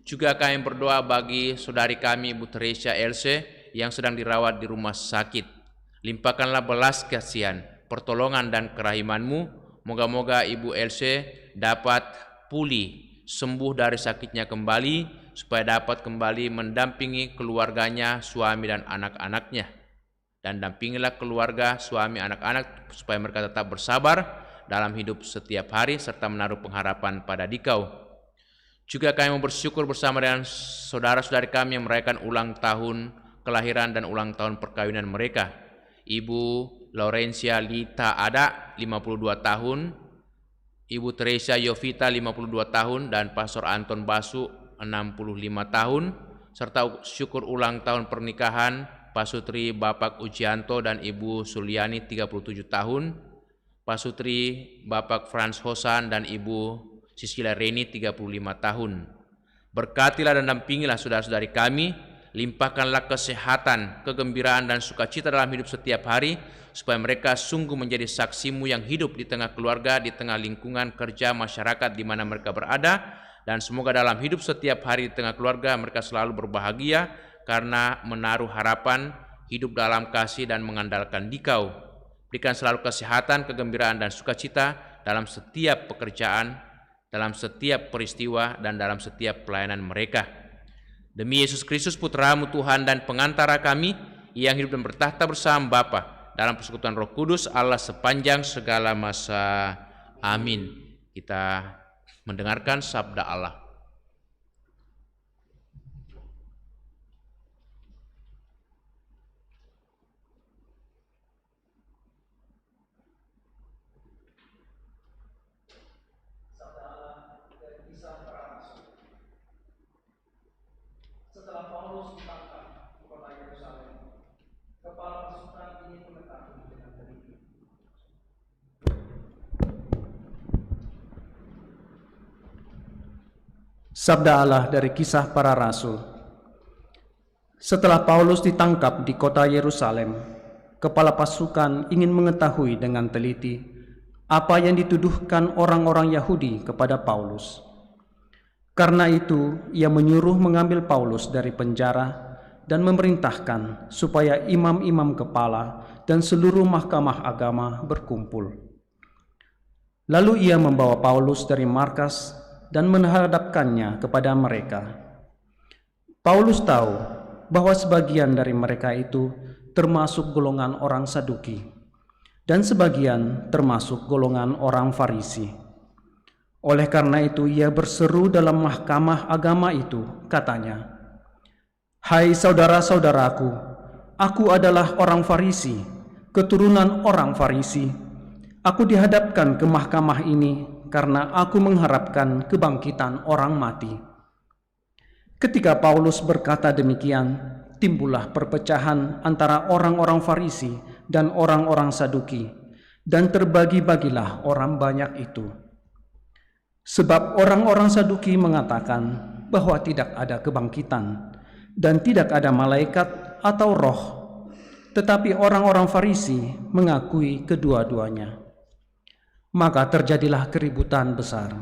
Juga kami berdoa bagi saudari kami Ibu Teresia Else yang sedang dirawat di rumah sakit. Limpahkanlah belas kasihan, pertolongan dan kerahiman-Mu. Moga-moga Ibu Else dapat pulih, sembuh dari sakitnya kembali, supaya dapat kembali mendampingi keluarganya, suami dan anak-anaknya. Dan dampingilah keluarga, suami, anak-anak supaya mereka tetap bersabar dalam hidup setiap hari serta menaruh pengharapan pada Dikau. Juga kami mau bersyukur bersama dengan saudara-saudari kami yang merayakan ulang tahun kelahiran dan ulang tahun perkawinan mereka. Ibu Laurencia Lita Ada 52 tahun, Ibu Teresia Yovita 52 tahun, dan Pastor Anton Basu 65 tahun, serta syukur ulang tahun pernikahan Pasutri Bapak Ujianto dan Ibu Suliani 37 tahun, Pasutri Bapak Frans Hosan dan Ibu Sisilia Reni 35 tahun. Berkatilah dan dampingilah saudara-saudari kami, limpahkanlah kesehatan, kegembiraan dan sukacita dalam hidup setiap hari, supaya mereka sungguh menjadi saksi-Mu yang hidup di tengah keluarga, di tengah lingkungan kerja masyarakat di mana mereka berada. Dan semoga dalam hidup setiap hari di tengah keluarga mereka selalu berbahagia karena menaruh harapan, hidup dalam kasih dan mengandalkan Dikau. Berikan selalu kesehatan, kegembiraan dan sukacita dalam setiap pekerjaan, dalam setiap peristiwa dan dalam setiap pelayanan mereka. Demi Yesus Kristus Putra-Mu Tuhan dan pengantara kami yang hidup dan bertahta bersama Bapa dalam persekutuan Roh Kudus Allah sepanjang segala masa. Amin. Kita mendengarkan sabda Allah. Setelah Paulus ditangkap di kota Yerusalem, kepala pasukan ini mengetahui dengan teliti. Sabda Allah dari Kisah Para Rasul. Setelah Paulus ditangkap di kota Yerusalem, kepala pasukan ingin mengetahui dengan teliti apa yang dituduhkan orang-orang Yahudi kepada Paulus. Karena itu, ia menyuruh mengambil Paulus dari penjara dan memerintahkan supaya imam-imam kepala dan seluruh mahkamah agama berkumpul. Lalu ia membawa Paulus dari markas dan menghadapkannya kepada mereka. Paulus tahu bahwa sebagian dari mereka itu termasuk golongan orang Saduki dan sebagian termasuk golongan orang Farisi. Oleh karena itu ia berseru dalam mahkamah agama itu, katanya, "Hai saudara-saudaraku, aku adalah orang Farisi, keturunan orang Farisi. Aku dihadapkan ke mahkamah ini karena aku mengharapkan kebangkitan orang mati." Ketika Paulus berkata demikian, timbullah perpecahan antara orang-orang Farisi dan orang-orang Saduki, dan terbagi-bagilah orang banyak itu. Sebab orang-orang Saduki mengatakan bahwa tidak ada kebangkitan dan tidak ada malaikat atau roh, tetapi orang-orang Farisi mengakui kedua-duanya. Maka terjadilah keributan besar.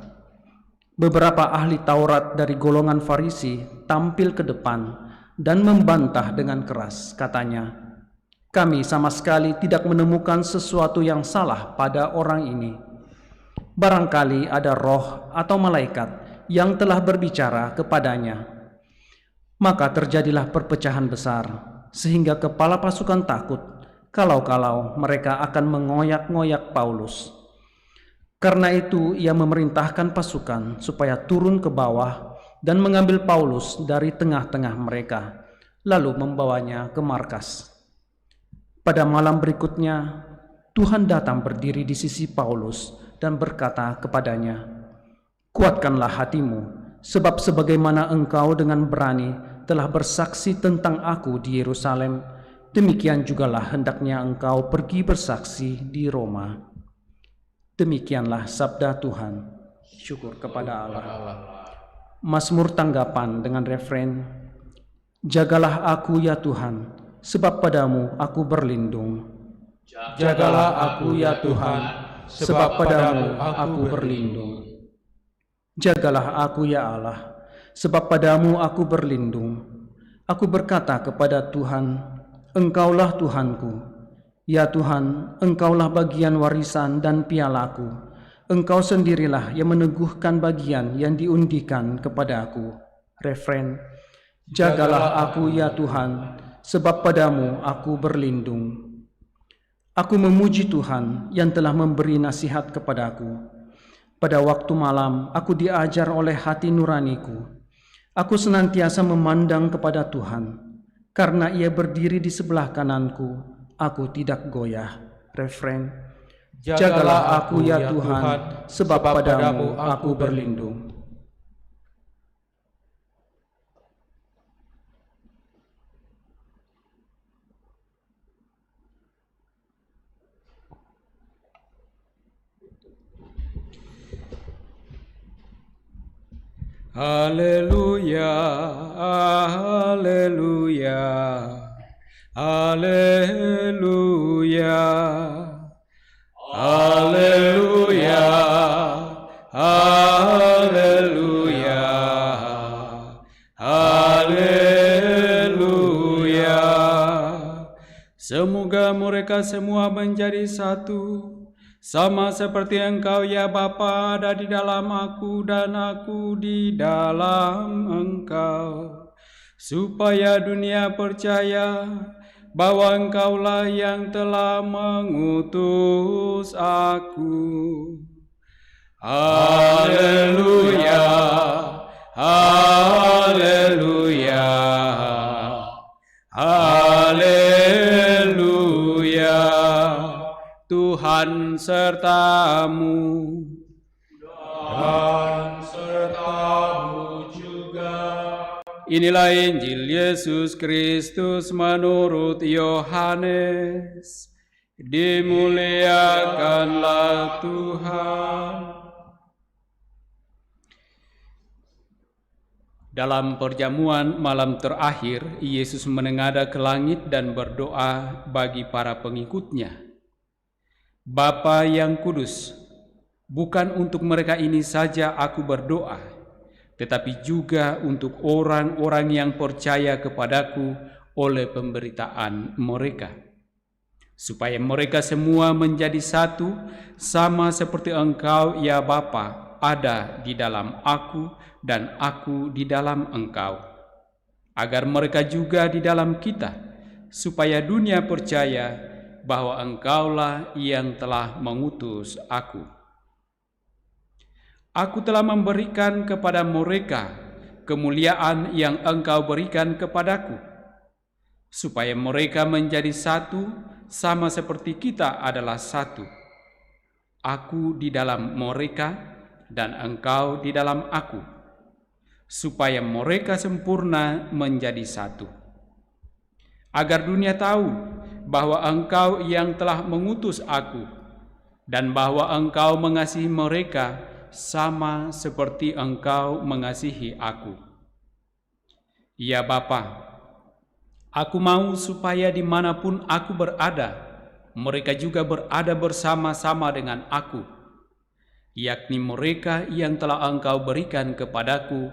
Beberapa ahli Taurat dari golongan Farisi tampil ke depan dan membantah dengan keras, katanya, "Kami sama sekali tidak menemukan sesuatu yang salah pada orang ini. Barangkali ada roh atau malaikat yang telah berbicara kepadanya." Maka terjadilah perpecahan besar, sehingga kepala pasukan takut kalau-kalau mereka akan mengoyak-ngoyak Paulus. Karena itu ia memerintahkan pasukan supaya turun ke bawah dan mengambil Paulus dari tengah-tengah mereka, lalu membawanya ke markas. Pada malam berikutnya, Tuhan datang berdiri di sisi Paulus dan berkata kepadanya, "Kuatkanlah hatimu, sebab sebagaimana engkau dengan berani telah bersaksi tentang aku di Yerusalem, demikian jugalah hendaknya engkau pergi bersaksi di Roma." Demikianlah sabda Tuhan. Syukur kepada Allah. Mazmur tanggapan dengan refren, "Jagalah aku ya Tuhan, sebab padamu aku berlindung." Jagalah aku ya Tuhan, sebab padamu aku berlindung. Jagalah aku ya Allah, sebab padamu aku berlindung. Aku berkata kepada Tuhan, Engkaulah Tuhanku. Ya Tuhan, Engkaulah bagian warisan dan pialaku. Engkau sendirilah yang meneguhkan bagian yang diundikan kepadaku. Refren, jagalah aku ya Tuhan, sebab padamu aku berlindung. Aku memuji Tuhan yang telah memberi nasihat kepadaku. Pada waktu malam aku diajar oleh hati nuraniku. Aku senantiasa memandang kepada Tuhan. Karena ia berdiri di sebelah kananku, aku tidak goyah. Refren, jagalah aku ya Tuhan, sebab padamu aku berlindung. Haleluya, haleluya, haleluya, haleluya, haleluya, haleluya. Semoga mereka semua menjadi satu, sama seperti Engkau ya Bapa ada di dalam aku dan aku di dalam Engkau, supaya dunia percaya bahwa Engkaulah yang telah mengutus aku. Haleluya, haleluya, haleluya. Tuhan sertamu dan sertamu juga. Inilah Injil Yesus Kristus menurut Yohanes. Dimuliakanlah Tuhan. Dalam perjamuan malam terakhir, Yesus menengadah ke langit dan berdoa bagi para pengikutnya. Bapa yang kudus, bukan untuk mereka ini saja aku berdoa, tetapi juga untuk orang-orang yang percaya kepadaku oleh pemberitaan mereka, supaya mereka semua menjadi satu, sama seperti Engkau ya Bapa ada di dalam aku dan aku di dalam Engkau, agar mereka juga di dalam kita, supaya dunia percaya bahwa Engkaulah yang telah mengutus aku. Aku telah memberikan kepada mereka kemuliaan yang Engkau berikan kepadaku, supaya mereka menjadi satu, sama seperti kita adalah satu. Aku di dalam mereka dan Engkau di dalam aku, supaya mereka sempurna menjadi satu. Agar dunia tahu bahwa Engkau yang telah mengutus aku, dan bahwa Engkau mengasihi mereka sama seperti Engkau mengasihi aku. Ya Bapa, aku mau supaya dimanapun aku berada, mereka juga berada bersama-sama dengan aku, yakni mereka yang telah Engkau berikan kepadaku,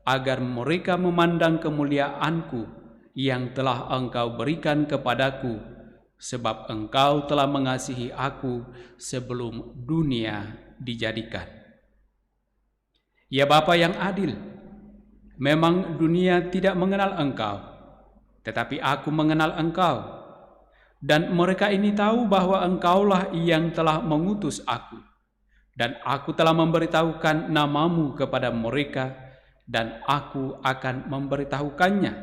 agar mereka memandang kemuliaanku yang telah Engkau berikan kepadaku, sebab Engkau telah mengasihi aku sebelum dunia dijadikan. Ya Bapa yang adil, memang dunia tidak mengenal Engkau, tetapi aku mengenal Engkau, dan mereka ini tahu bahwa Engkaulah yang telah mengutus aku. Dan aku telah memberitahukan namamu kepada mereka, dan aku akan memberitahukannya,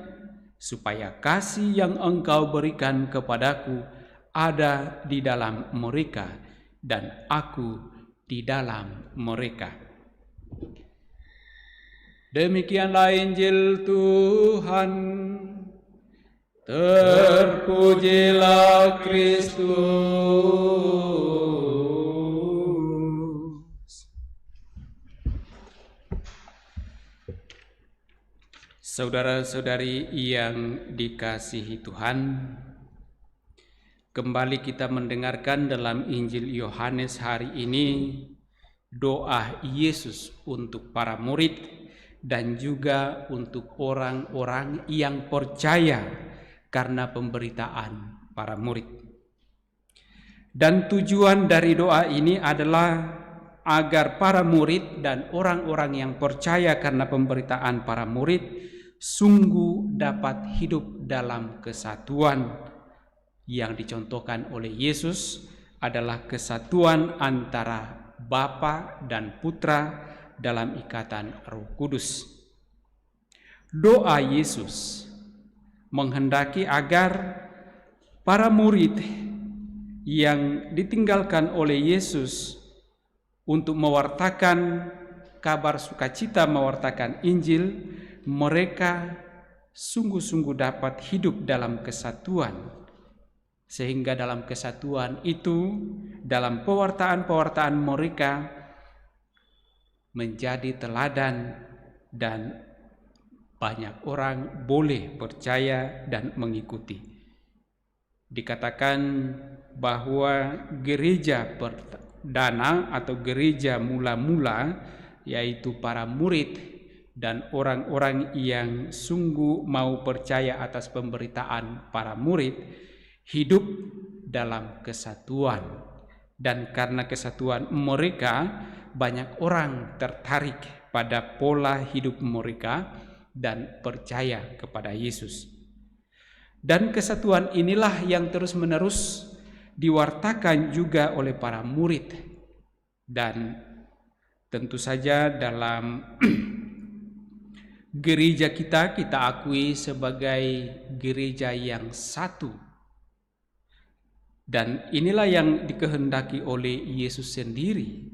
supaya kasih yang engkau berikan kepadaku ada di dalam mereka, dan aku di dalam mereka. Demikianlah Injil Tuhan. Terpujilah Kristus. Saudara-saudari yang dikasihi Tuhan, kembali kita mendengarkan dalam Injil Yohanes hari ini doa Yesus untuk para murid dan juga untuk orang-orang yang percaya karena pemberitaan para murid. Dan tujuan dari doa ini adalah agar para murid dan orang-orang yang percaya karena pemberitaan para murid sungguh dapat hidup dalam kesatuan yang dicontohkan oleh Yesus adalah kesatuan antara Bapa dan Putra dalam ikatan Roh Kudus. Doa Yesus menghendaki agar para murid yang ditinggalkan oleh Yesus untuk mewartakan kabar sukacita, mewartakan Injil, mereka sungguh-sungguh dapat hidup dalam kesatuan. Sehingga dalam kesatuan itu, dalam pewartaan-pewartaan mereka menjadi teladan dan banyak orang boleh percaya dan mengikuti. Dikatakan bahwa gereja perdana atau gereja mula-mula, yaitu para murid dan orang-orang yang sungguh mau percaya atas pemberitaan para murid, hidup dalam kesatuan. Dan karena kesatuan mereka, banyak orang tertarik pada pola hidup mereka dan percaya kepada Yesus. Dan kesatuan inilah yang terus-menerus diwartakan juga oleh para murid. Dan tentu saja dalam gereja kita akui sebagai gereja yang satu. Dan inilah yang dikehendaki oleh Yesus sendiri,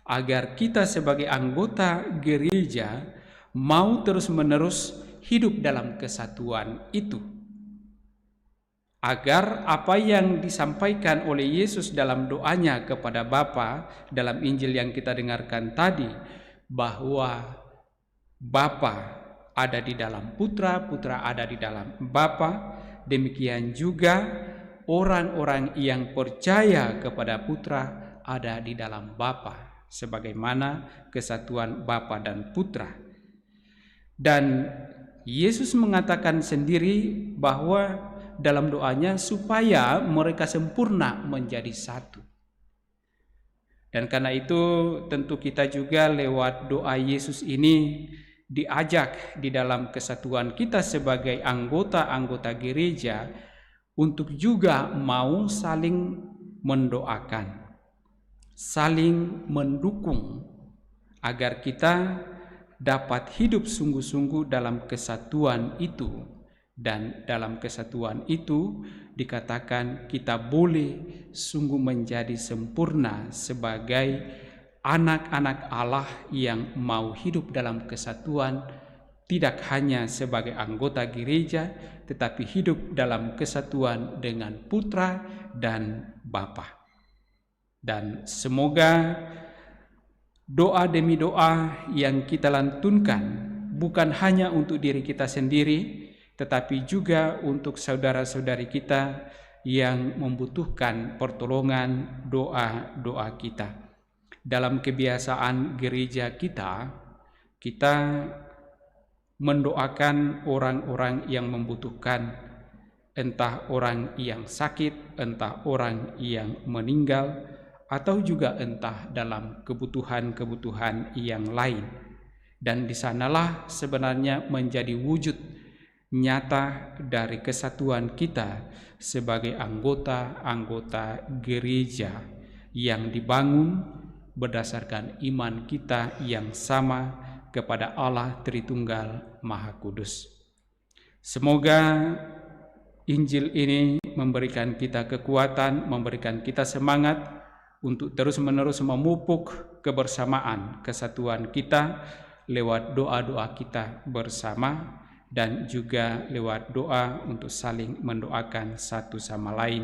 agar kita sebagai anggota gereja mau terus-menerus hidup dalam kesatuan itu. Agar apa yang disampaikan oleh Yesus dalam doanya kepada Bapa dalam Injil yang kita dengarkan tadi, bahwa Bapa ada di dalam Putra, Putra ada di dalam Bapa, demikian juga orang-orang yang percaya kepada Putra ada di dalam Bapa, sebagaimana kesatuan Bapa dan Putra. Dan Yesus mengatakan sendiri bahwa dalam doanya supaya mereka sempurna menjadi satu. Dan karena itu tentu kita juga lewat doa Yesus ini diajak di dalam kesatuan kita sebagai anggota-anggota gereja untuk juga mau saling mendoakan, saling mendukung agar kita dapat hidup sungguh-sungguh dalam kesatuan itu. Dan dalam kesatuan itu dikatakan kita boleh sungguh menjadi sempurna sebagai anak-anak Allah yang mau hidup dalam kesatuan, tidak hanya sebagai anggota gereja, tetapi hidup dalam kesatuan dengan Putra dan Bapa. Dan semoga doa demi doa yang kita lantunkan bukan hanya untuk diri kita sendiri, tetapi juga untuk saudara-saudari kita yang membutuhkan pertolongan doa-doa kita. Dalam kebiasaan gereja kita mendoakan orang-orang yang membutuhkan, entah orang yang sakit, entah orang yang meninggal, atau juga entah dalam kebutuhan-kebutuhan yang lain. Dan di sanalah sebenarnya menjadi wujud nyata dari kesatuan kita sebagai anggota-anggota gereja yang dibangun berdasarkan iman kita yang sama kepada Allah Tritunggal Maha Kudus. Semoga Injil ini memberikan kita kekuatan, memberikan kita semangat untuk terus-menerus memupuk kebersamaan, kesatuan kita lewat doa-doa kita bersama dan juga lewat doa untuk saling mendoakan satu sama lain.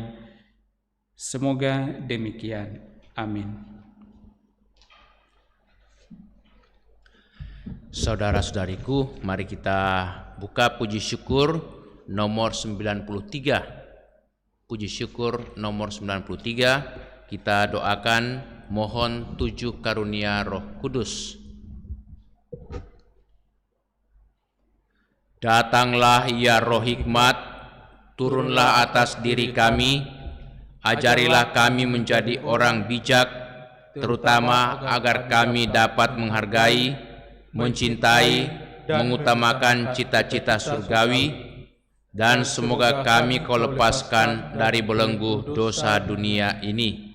Semoga demikian. Amin. Saudara-saudariku, mari kita buka puji syukur nomor 93. Puji syukur nomor 93, kita doakan mohon 7 karunia Roh Kudus. Datanglah ya Roh Hikmat, turunlah atas diri kami, ajarilah kami menjadi orang bijak, terutama agar kami dapat menghargai, mencintai, mengutamakan cita-cita surgawi, dan semoga kami Kau lepaskan dari belenggu dosa dunia ini.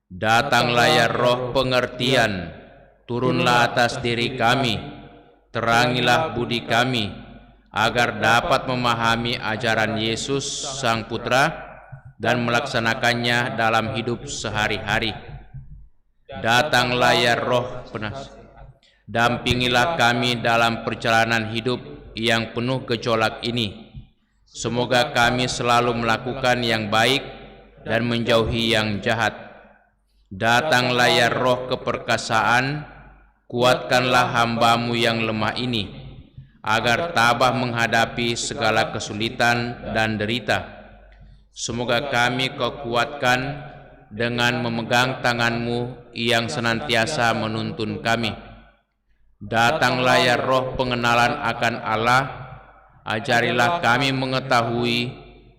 Datanglah ya Roh pengertian, turunlah atas diri kami, terangilah budi kami, agar dapat memahami ajaran Yesus Sang Putra dan melaksanakannya dalam hidup sehari-hari. Datanglah ya Roh penasihat, dampingilah kami dalam perjalanan hidup yang penuh gejolak ini. Semoga kami selalu melakukan yang baik dan menjauhi yang jahat. Datanglah ya Roh keperkasaan, kuatkanlah hamba-Mu yang lemah ini, agar tabah menghadapi segala kesulitan dan derita. Semoga kami Kau kuatkan dengan memegang tangan-Mu yang senantiasa menuntun kami. Datanglah ya Roh pengenalan akan Allah, ajarilah kami mengetahui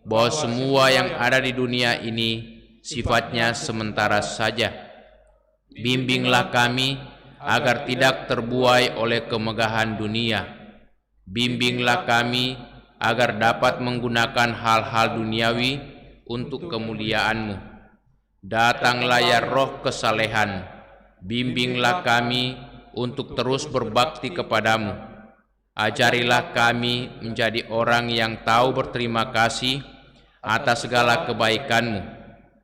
bahwa semua yang ada di dunia ini sifatnya sementara saja. Bimbinglah kami agar tidak terbuai oleh kemegahan dunia. Bimbinglah kami agar dapat menggunakan hal-hal duniawi untuk kemuliaan-Mu. Datanglah ya Roh kesalehan, bimbinglah kami untuk terus berbakti kepadamu. Ajarilah kami menjadi orang yang tahu berterima kasih atas segala kebaikan-Mu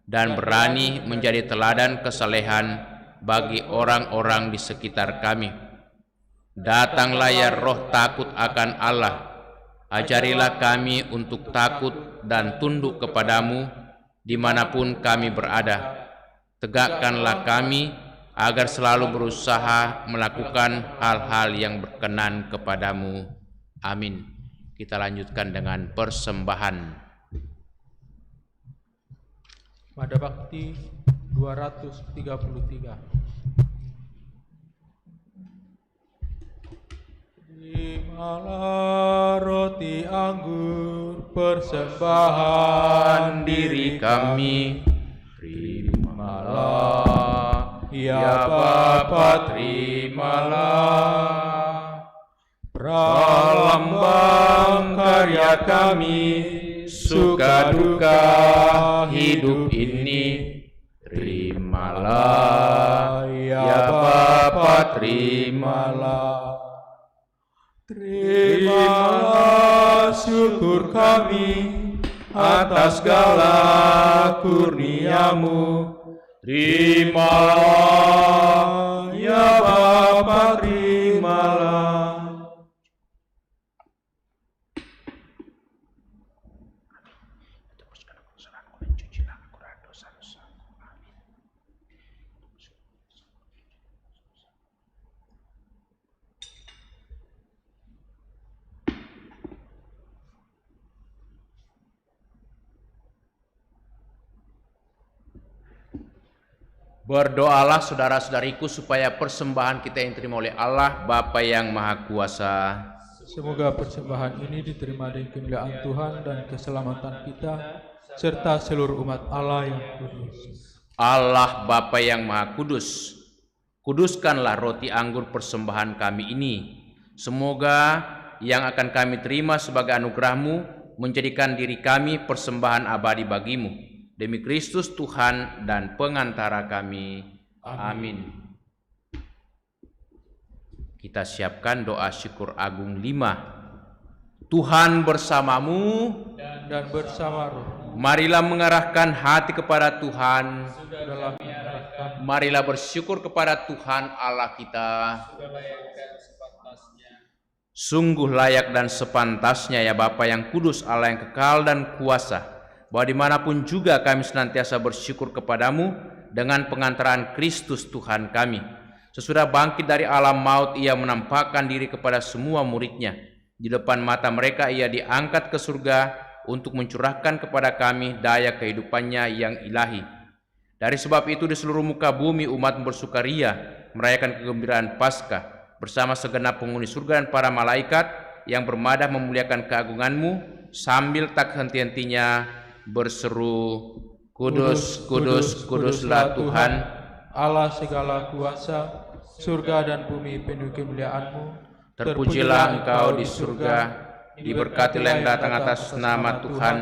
dan berani menjadi teladan kesalehan bagi orang-orang di sekitar kami. Datanglah ya Roh takut akan Allah, ajarilah kami untuk takut dan tunduk kepadamu dimanapun kami berada. Tegakkanlah kami agar selalu berusaha melakukan hal-hal yang berkenan kepadamu. Amin. Kita lanjutkan dengan persembahan. Pada Bakti 233. Terimalah roti anggur persembahan diri kami. Terimalah ya Bapa, terimalah pralambang karya kami, suka duka hidup ini. Terimalah ya Bapa, terimalah. Terimalah syukur kami atas segala kurnia-Mu. Terimalah ya Bapa, terimalah. Berdoalah saudara-saudariku supaya persembahan kita yang diterima oleh Allah Bapa yang Maha Kuasa. Semoga persembahan ini diterima dengan kemuliaan Tuhan dan keselamatan kita serta seluruh umat Allah yang kudus. Allah Bapa yang Maha Kudus, kuduskanlah roti anggur persembahan kami ini. Semoga yang akan kami terima sebagai anugerah-Mu menjadikan diri kami persembahan abadi bagi-Mu. Demi Kristus Tuhan dan pengantara kami. Amin. Kita siapkan doa syukur agung 5. Tuhan bersamamu dan bersama roh. Marilah mengarahkan hati kepada Tuhan. Sudahlah menyerahkan Marilah bersyukur kepada Tuhan Allah kita. Sungguh layak dan sepantasnya ya Bapa yang kudus, Allah yang kekal dan kuasa, bahwa dimanapun juga kami senantiasa bersyukur kepadamu dengan pengantaran Kristus Tuhan kami. Sesudah bangkit dari alam maut, ia menampakkan diri kepada semua muridnya. Di depan mata mereka ia diangkat ke surga untuk mencurahkan kepada kami daya kehidupannya yang ilahi. Dari sebab itu di seluruh muka bumi umat bersukaria merayakan kegembiraan Paskah bersama segenap penghuni surga dan para malaikat yang bermadah memuliakan keagunganmu sambil tak henti-hentinya berseru, Kudus, kudus, kuduslah Tuhan, Allah segala kuasa, surga dan bumi penuh kemuliaan-Mu. Terpujilah Engkau di surga, diberkatilah yang datang atas nama Tuhan,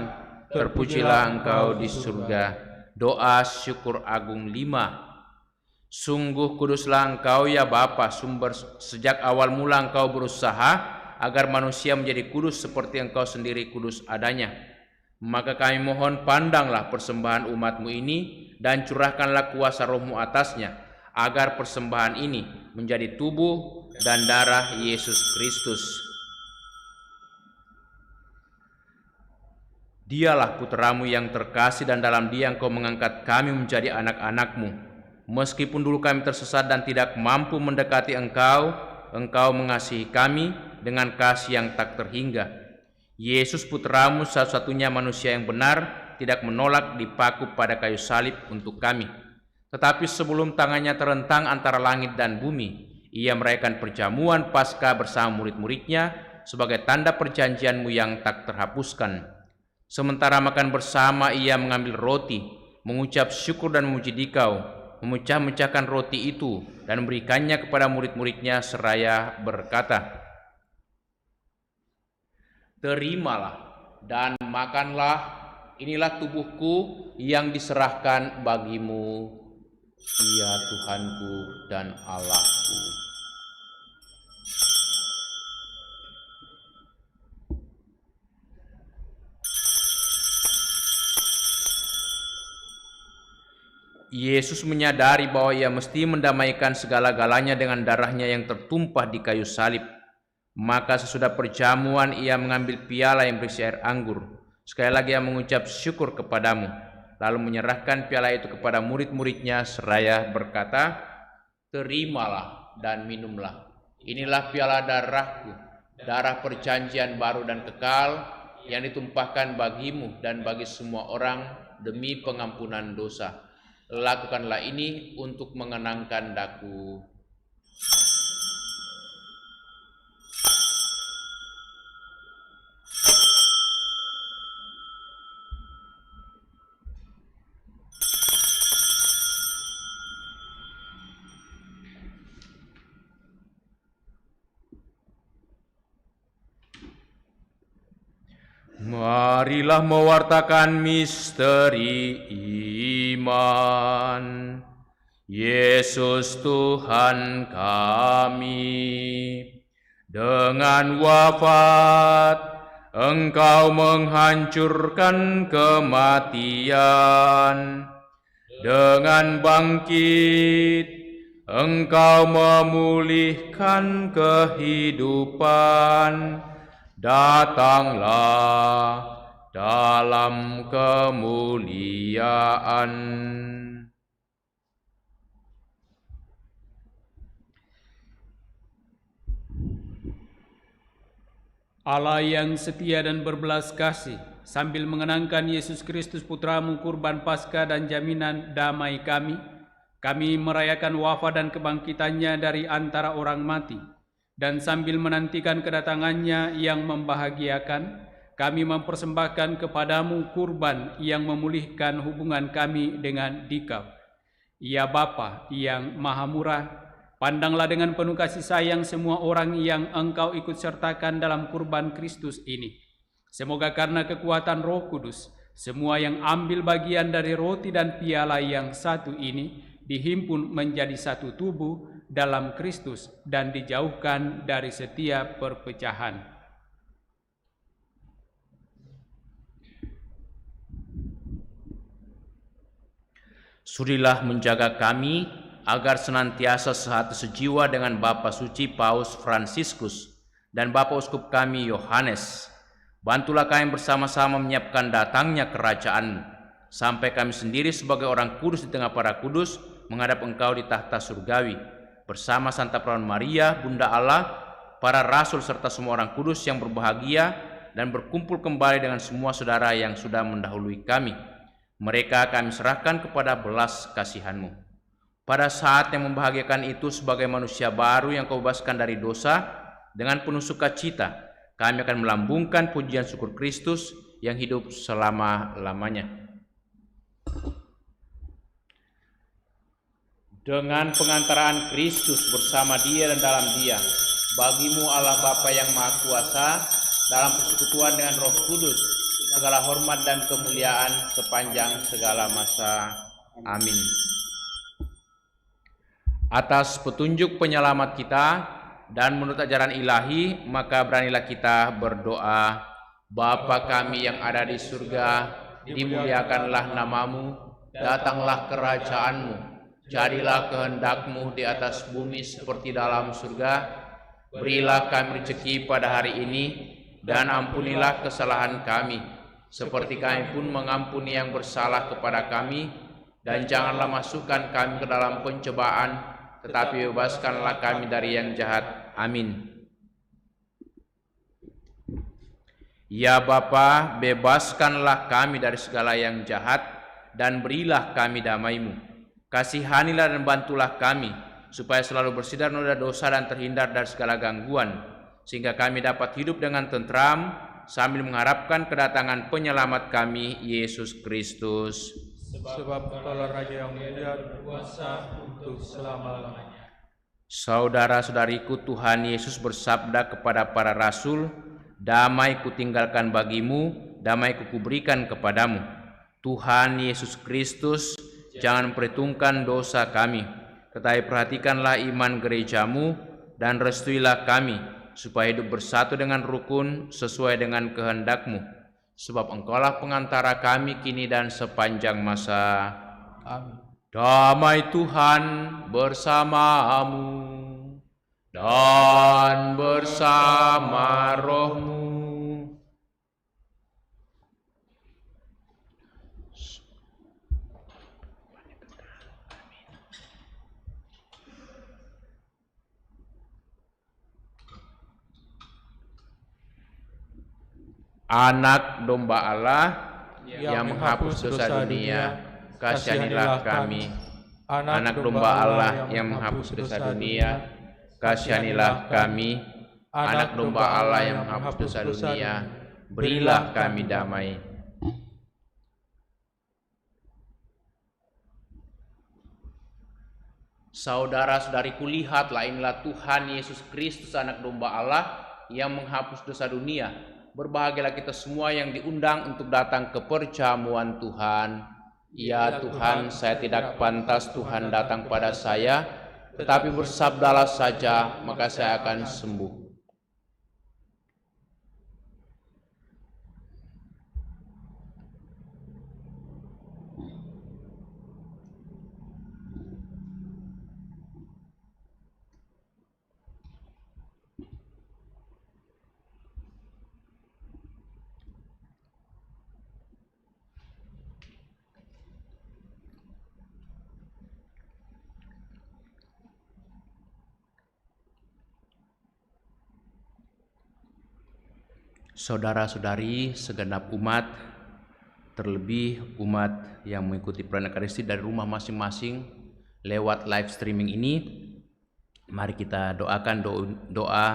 terpujilah Engkau di surga. Doa syukur agung 5. Sungguh kuduslah Engkau ya Bapa, sumber sejak awal mula Engkau berusaha agar manusia menjadi kudus seperti Engkau sendiri kudus adanya. Maka kami mohon pandanglah persembahan umat-Mu ini dan curahkanlah kuasa Roh-Mu atasnya, agar persembahan ini menjadi tubuh dan darah Yesus Kristus. Dialah putra-Mu yang terkasih dan dalam Dia Engkau mengangkat kami menjadi anak-anak-Mu. Meskipun dulu kami tersesat dan tidak mampu mendekati Engkau, Engkau mengasihi kami dengan kasih yang tak terhingga. Yesus putra-Mu satu-satunya manusia yang benar tidak menolak dipaku pada kayu salib untuk kami. Tetapi sebelum tangannya terentang antara langit dan bumi, ia merayakan perjamuan Paskah bersama murid-muridnya sebagai tanda perjanjian-Mu yang tak terhapuskan. Sementara makan bersama, ia mengambil roti, mengucap syukur dan memuji Dikau, memecah-mecahkan roti itu dan memberikannya kepada murid-muridnya seraya berkata, Terimalah dan makanlah, inilah tubuhku yang diserahkan bagimu, ia Tuhanku dan Allahku. Yesus menyadari bahwa ia mesti mendamaikan segala-galanya dengan darahnya yang tertumpah di kayu salib. Maka sesudah perjamuan ia mengambil piala yang berisi air anggur. Sekali lagi ia mengucap syukur kepadamu, lalu menyerahkan piala itu kepada murid-muridnya seraya berkata, Terimalah dan minumlah. Inilah piala darahku, darah perjanjian baru dan kekal yang ditumpahkan bagimu dan bagi semua orang demi pengampunan dosa. Lakukanlah ini untuk mengenangkan daku. Marilah mewartakan misteri iman. Yesus Tuhan kami, dengan wafat Engkau menghancurkan kematian. Dengan bangkit Engkau memulihkan kehidupan. Datanglah dalam kemuliaan. Allah yang setia dan berbelas kasih, sambil mengenangkan Yesus Kristus Putra-Mu kurban Paskah dan jaminan damai kami merayakan wafat dan kebangkitannya dari antara orang mati. Dan sambil menantikan kedatangannya yang membahagiakan, kami mempersembahkan kepadamu kurban yang memulihkan hubungan kami dengan Dikau. Ya Bapa yang Maha Murah, pandanglah dengan penuh kasih sayang semua orang yang Engkau ikut sertakan dalam kurban Kristus ini. Semoga karena kekuatan Roh Kudus, semua yang ambil bagian dari roti dan piala yang satu ini dihimpun menjadi satu tubuh dalam Kristus dan dijauhkan dari setiap perpecahan. Sudilah menjaga kami agar senantiasa sehati sejiwa dengan Bapa Suci Paus Fransiskus dan Bapa Uskup kami Yohanes. Bantulah kami bersama-sama menyiapkan datangnya kerajaan, sampai kami sendiri sebagai orang kudus di tengah para kudus menghadap Engkau di tahta surgawi, bersama Santa Perawan Maria, Bunda Allah, para rasul serta semua orang kudus yang berbahagia, dan berkumpul kembali dengan semua saudara yang sudah mendahului kami. Mereka kami serahkan kepada belas kasihan-Mu. Pada saat yang membahagiakan itu, sebagai manusia baru yang Kau bebaskan dari dosa, dengan penuh sukacita, kami akan melambungkan pujian syukur Kristus yang hidup selama-lamanya. Dengan pengantaraan Kristus bersama Dia dan dalam Dia, bagi-Mu Allah Bapa yang Maha Kuasa, dalam persekutuan dengan Roh Kudus, segala hormat dan kemuliaan sepanjang segala masa. Amin. Atas petunjuk penyelamat kita dan menurut ajaran ilahi, maka beranilah kita berdoa. Bapa kami yang ada di surga, dimuliakanlah nama-Mu, datanglah kerajaan-Mu, jadilah kehendak-Mu di atas bumi seperti dalam surga. Berilah kami rezeki pada hari ini, dan ampunilah kesalahan kami, seperti kami pun mengampuni yang bersalah kepada kami, dan janganlah masukkan kami ke dalam pencobaan, tetapi bebaskanlah kami dari yang jahat. Amin. Ya Bapa, bebaskanlah kami dari segala yang jahat, dan berilah kami damai-Mu. Kasihanilah dan bantulah kami, supaya selalu bersih dari dosa dan terhindar dari segala gangguan, sehingga kami dapat hidup dengan tentram, sambil mengharapkan kedatangan penyelamat kami, Yesus Kristus. Sebab Engkaulah Raja yang mulia berkuasa untuk selama-lamanya. Saudara-saudariku, Tuhan Yesus bersabda kepada para rasul, "Damai kutinggalkan bagimu, damai kuberikan kepadamu." Tuhan Yesus Kristus, jangan perhitungkan dosa kami, tetapi perhatikanlah iman gereja-Mu dan restuilah kami, supaya hidup bersatu dengan rukun sesuai dengan kehendak-Mu. Sebab Engkaulah pengantara kami kini dan sepanjang masa. Amin. Damai Tuhan bersamamu dan bersama rohmu. Anak domba Allah yang menghapus dosa dunia, kasihanilah kami. Anak domba Allah yang menghapus dosa dunia, kasihanilah kami. Anak domba Allah yang menghapus dosa dunia, berilah kami damai. Saudara-saudariku, lihatlah, inilah Tuhan Yesus Kristus, anak domba Allah yang menghapus dosa dunia. Berbahagialah kita semua yang diundang untuk datang ke perjamuan Tuhan. Ya Tuhan, saya tidak pantas Tuhan datang pada saya, tetapi bersabdalah saja, maka saya akan sembuh. Saudara-saudari, segenap umat, terlebih umat yang mengikuti perayaan Ekaristi dari rumah masing-masing lewat live streaming ini, mari kita doakan doa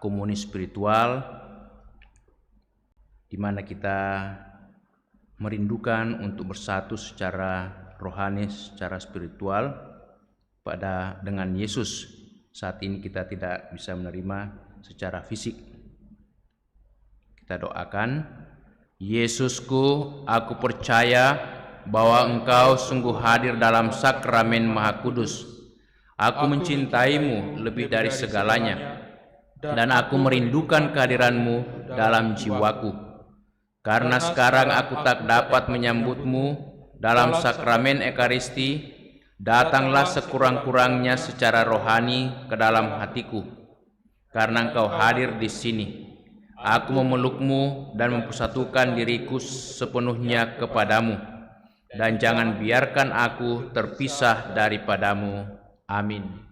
komuni spiritual, di mana kita merindukan untuk bersatu secara rohani, secara spiritual dengan Yesus. Saat ini kita tidak bisa menerima secara fisik. Kita doakan, Yesusku, aku percaya bahwa Engkau sungguh hadir dalam sakramen Maha Kudus. Aku mencintaimu lebih dari segalanya, dan aku merindukan kehadiranmu dalam jiwaku. Karena sekarang aku tak dapat menyambutmu dalam sakramen Ekaristi, datanglah sekurang-kurangnya secara rohani ke dalam hatiku. Karena Engkau hadir di sini, aku memelukmu dan mempersatukan diriku sepenuhnya kepadamu. Dan jangan biarkan aku terpisah daripadamu. Amin.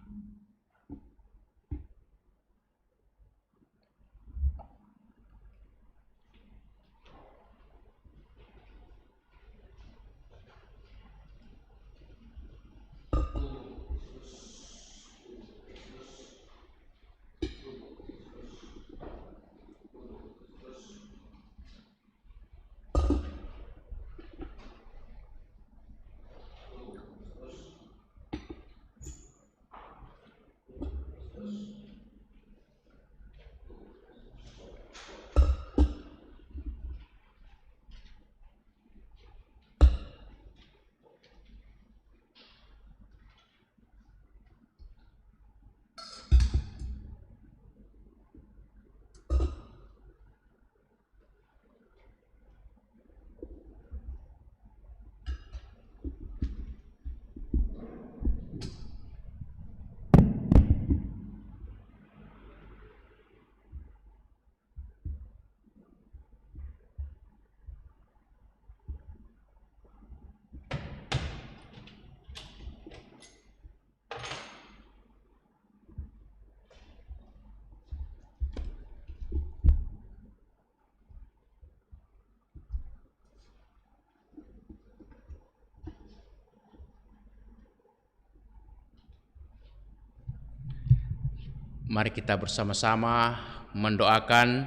Mari kita bersama-sama mendoakan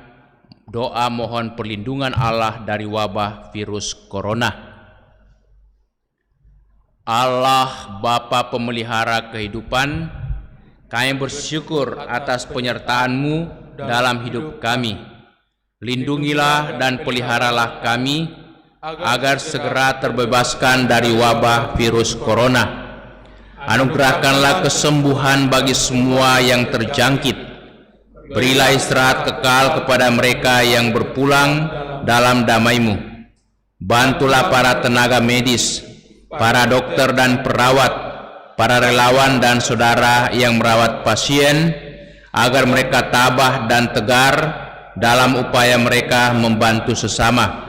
doa mohon perlindungan Allah dari wabah virus corona. Allah Bapa pemelihara kehidupan, kami bersyukur atas penyertaan-Mu dalam hidup kami. Lindungilah dan peliharalah kami agar segera terbebaskan dari wabah virus corona. Anugerahkanlah kesembuhan bagi semua yang terjangkit. Berilah istirahat kekal kepada mereka yang berpulang dalam damai-Mu. Bantulah para tenaga medis, para dokter dan perawat, para relawan dan saudara yang merawat pasien, agar mereka tabah dan tegar dalam upaya mereka membantu sesama.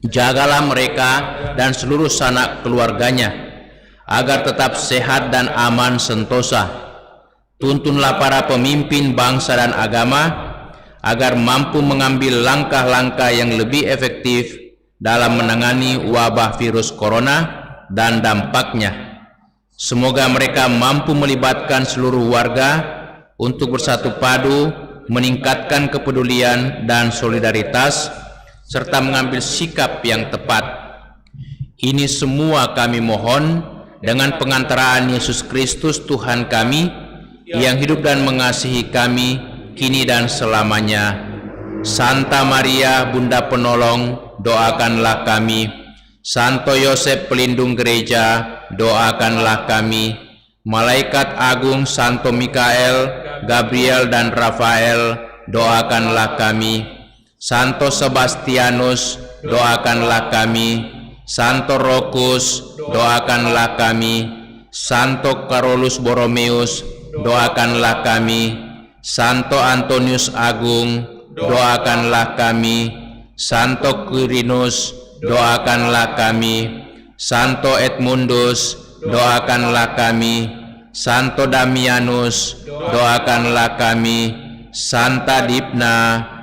Jagalah mereka dan seluruh sanak keluarganya, agar tetap sehat dan aman sentosa. Tuntunlah para pemimpin bangsa dan agama agar mampu mengambil langkah-langkah yang lebih efektif dalam menangani wabah virus corona dan dampaknya. Semoga mereka mampu melibatkan seluruh warga untuk bersatu padu, meningkatkan kepedulian dan solidaritas, serta mengambil sikap yang tepat. Ini semua kami mohon dengan pengantaraan Yesus Kristus Tuhan kami, yang hidup dan mengasihi kami kini dan selamanya. Santa Maria Bunda Penolong, doakanlah kami. Santo Yosef pelindung gereja, doakanlah kami. Malaikat agung Santo Mikael, Gabriel dan Rafael, doakanlah kami. Santo Sebastianus, doakanlah kami. Santo Rokus, doakanlah kami. Santo Carolus Borromeus, doakanlah kami. Santo Antonius Agung, doakanlah kami. Santo Quirinus, doakanlah kami. Santo Edmundus, doakanlah kami. Santo Damianus, doakanlah kami. Santa Dipna,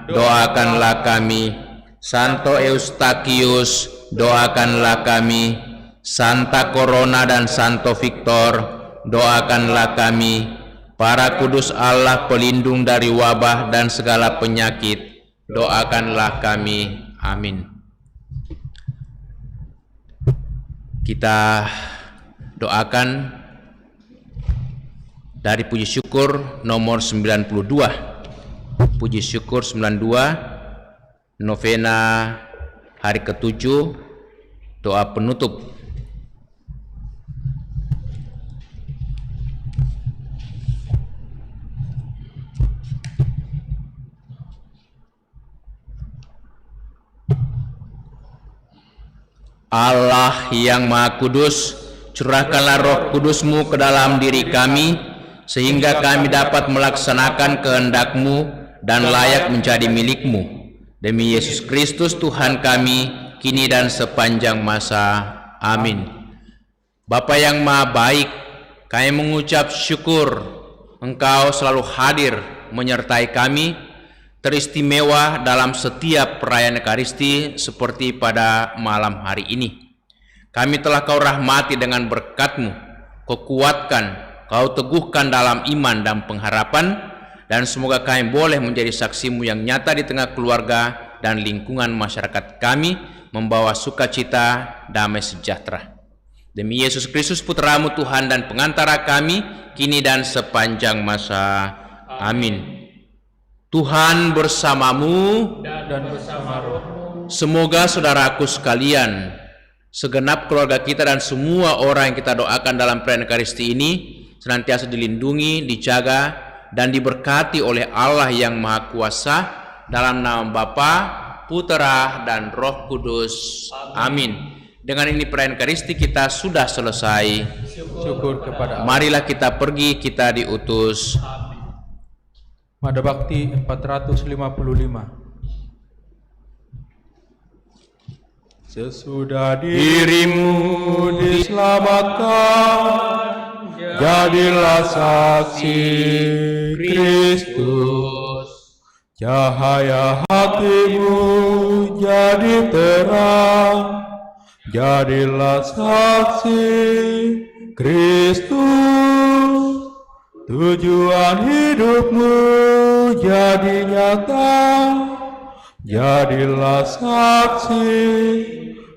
doakanlah kami. Santo Eustachius, doakanlah kami. Santa Corona dan Santo Victor, doakanlah kami. Para kudus Allah pelindung dari wabah dan segala penyakit, doakanlah kami. Amin. Kita doakan dari puji syukur nomor 92. Puji syukur 92, novena hari ke-7 Doa penutup. Allah yang Maha Kudus, curahkanlah Roh Kudus-Mu ke dalam diri kami, sehingga kami dapat melaksanakan kehendak-Mu dan layak menjadi milik-Mu. Demi Yesus Kristus Tuhan kami, kini dan sepanjang masa. Amin. Bapa yang Maha Baik, kami mengucap syukur Engkau selalu hadir menyertai kami, teristimewa dalam setiap perayaan Ekaristi seperti pada malam hari ini. Kami telah Kau rahmati dengan berkat-Mu, Kau kuatkan, Kau teguhkan dalam iman dan pengharapan, dan semoga kami boleh menjadi saksi-Mu yang nyata di tengah keluarga dan lingkungan masyarakat kami, membawa sukacita, damai sejahtera. Demi Yesus Kristus Putra-Mu Tuhan dan pengantara kami, kini dan sepanjang masa. Amin. Tuhan bersamamu dan bersama rohmu. Semoga saudaraku sekalian, segenap keluarga kita dan semua orang yang kita doakan dalam perayaan Ekaristi ini senantiasa dilindungi, dijaga, dan diberkati oleh Allah yang Maha Kuasa, dalam nama Bapa, Putera, dan Roh Kudus. Amin. Dengan ini perayaan Ekaristi kita sudah selesai. Syukur kepada Allah. Marilah kita pergi, kita diutus. Mada Bakti 455. Sesudah dirimu diselamatkan, jadilah saksi Kristus. Cahaya hatimu jadi terang, jadilah saksi Kristus. Tujuan hidupmu jadi nyata, jadilah saksi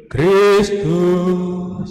Kristus.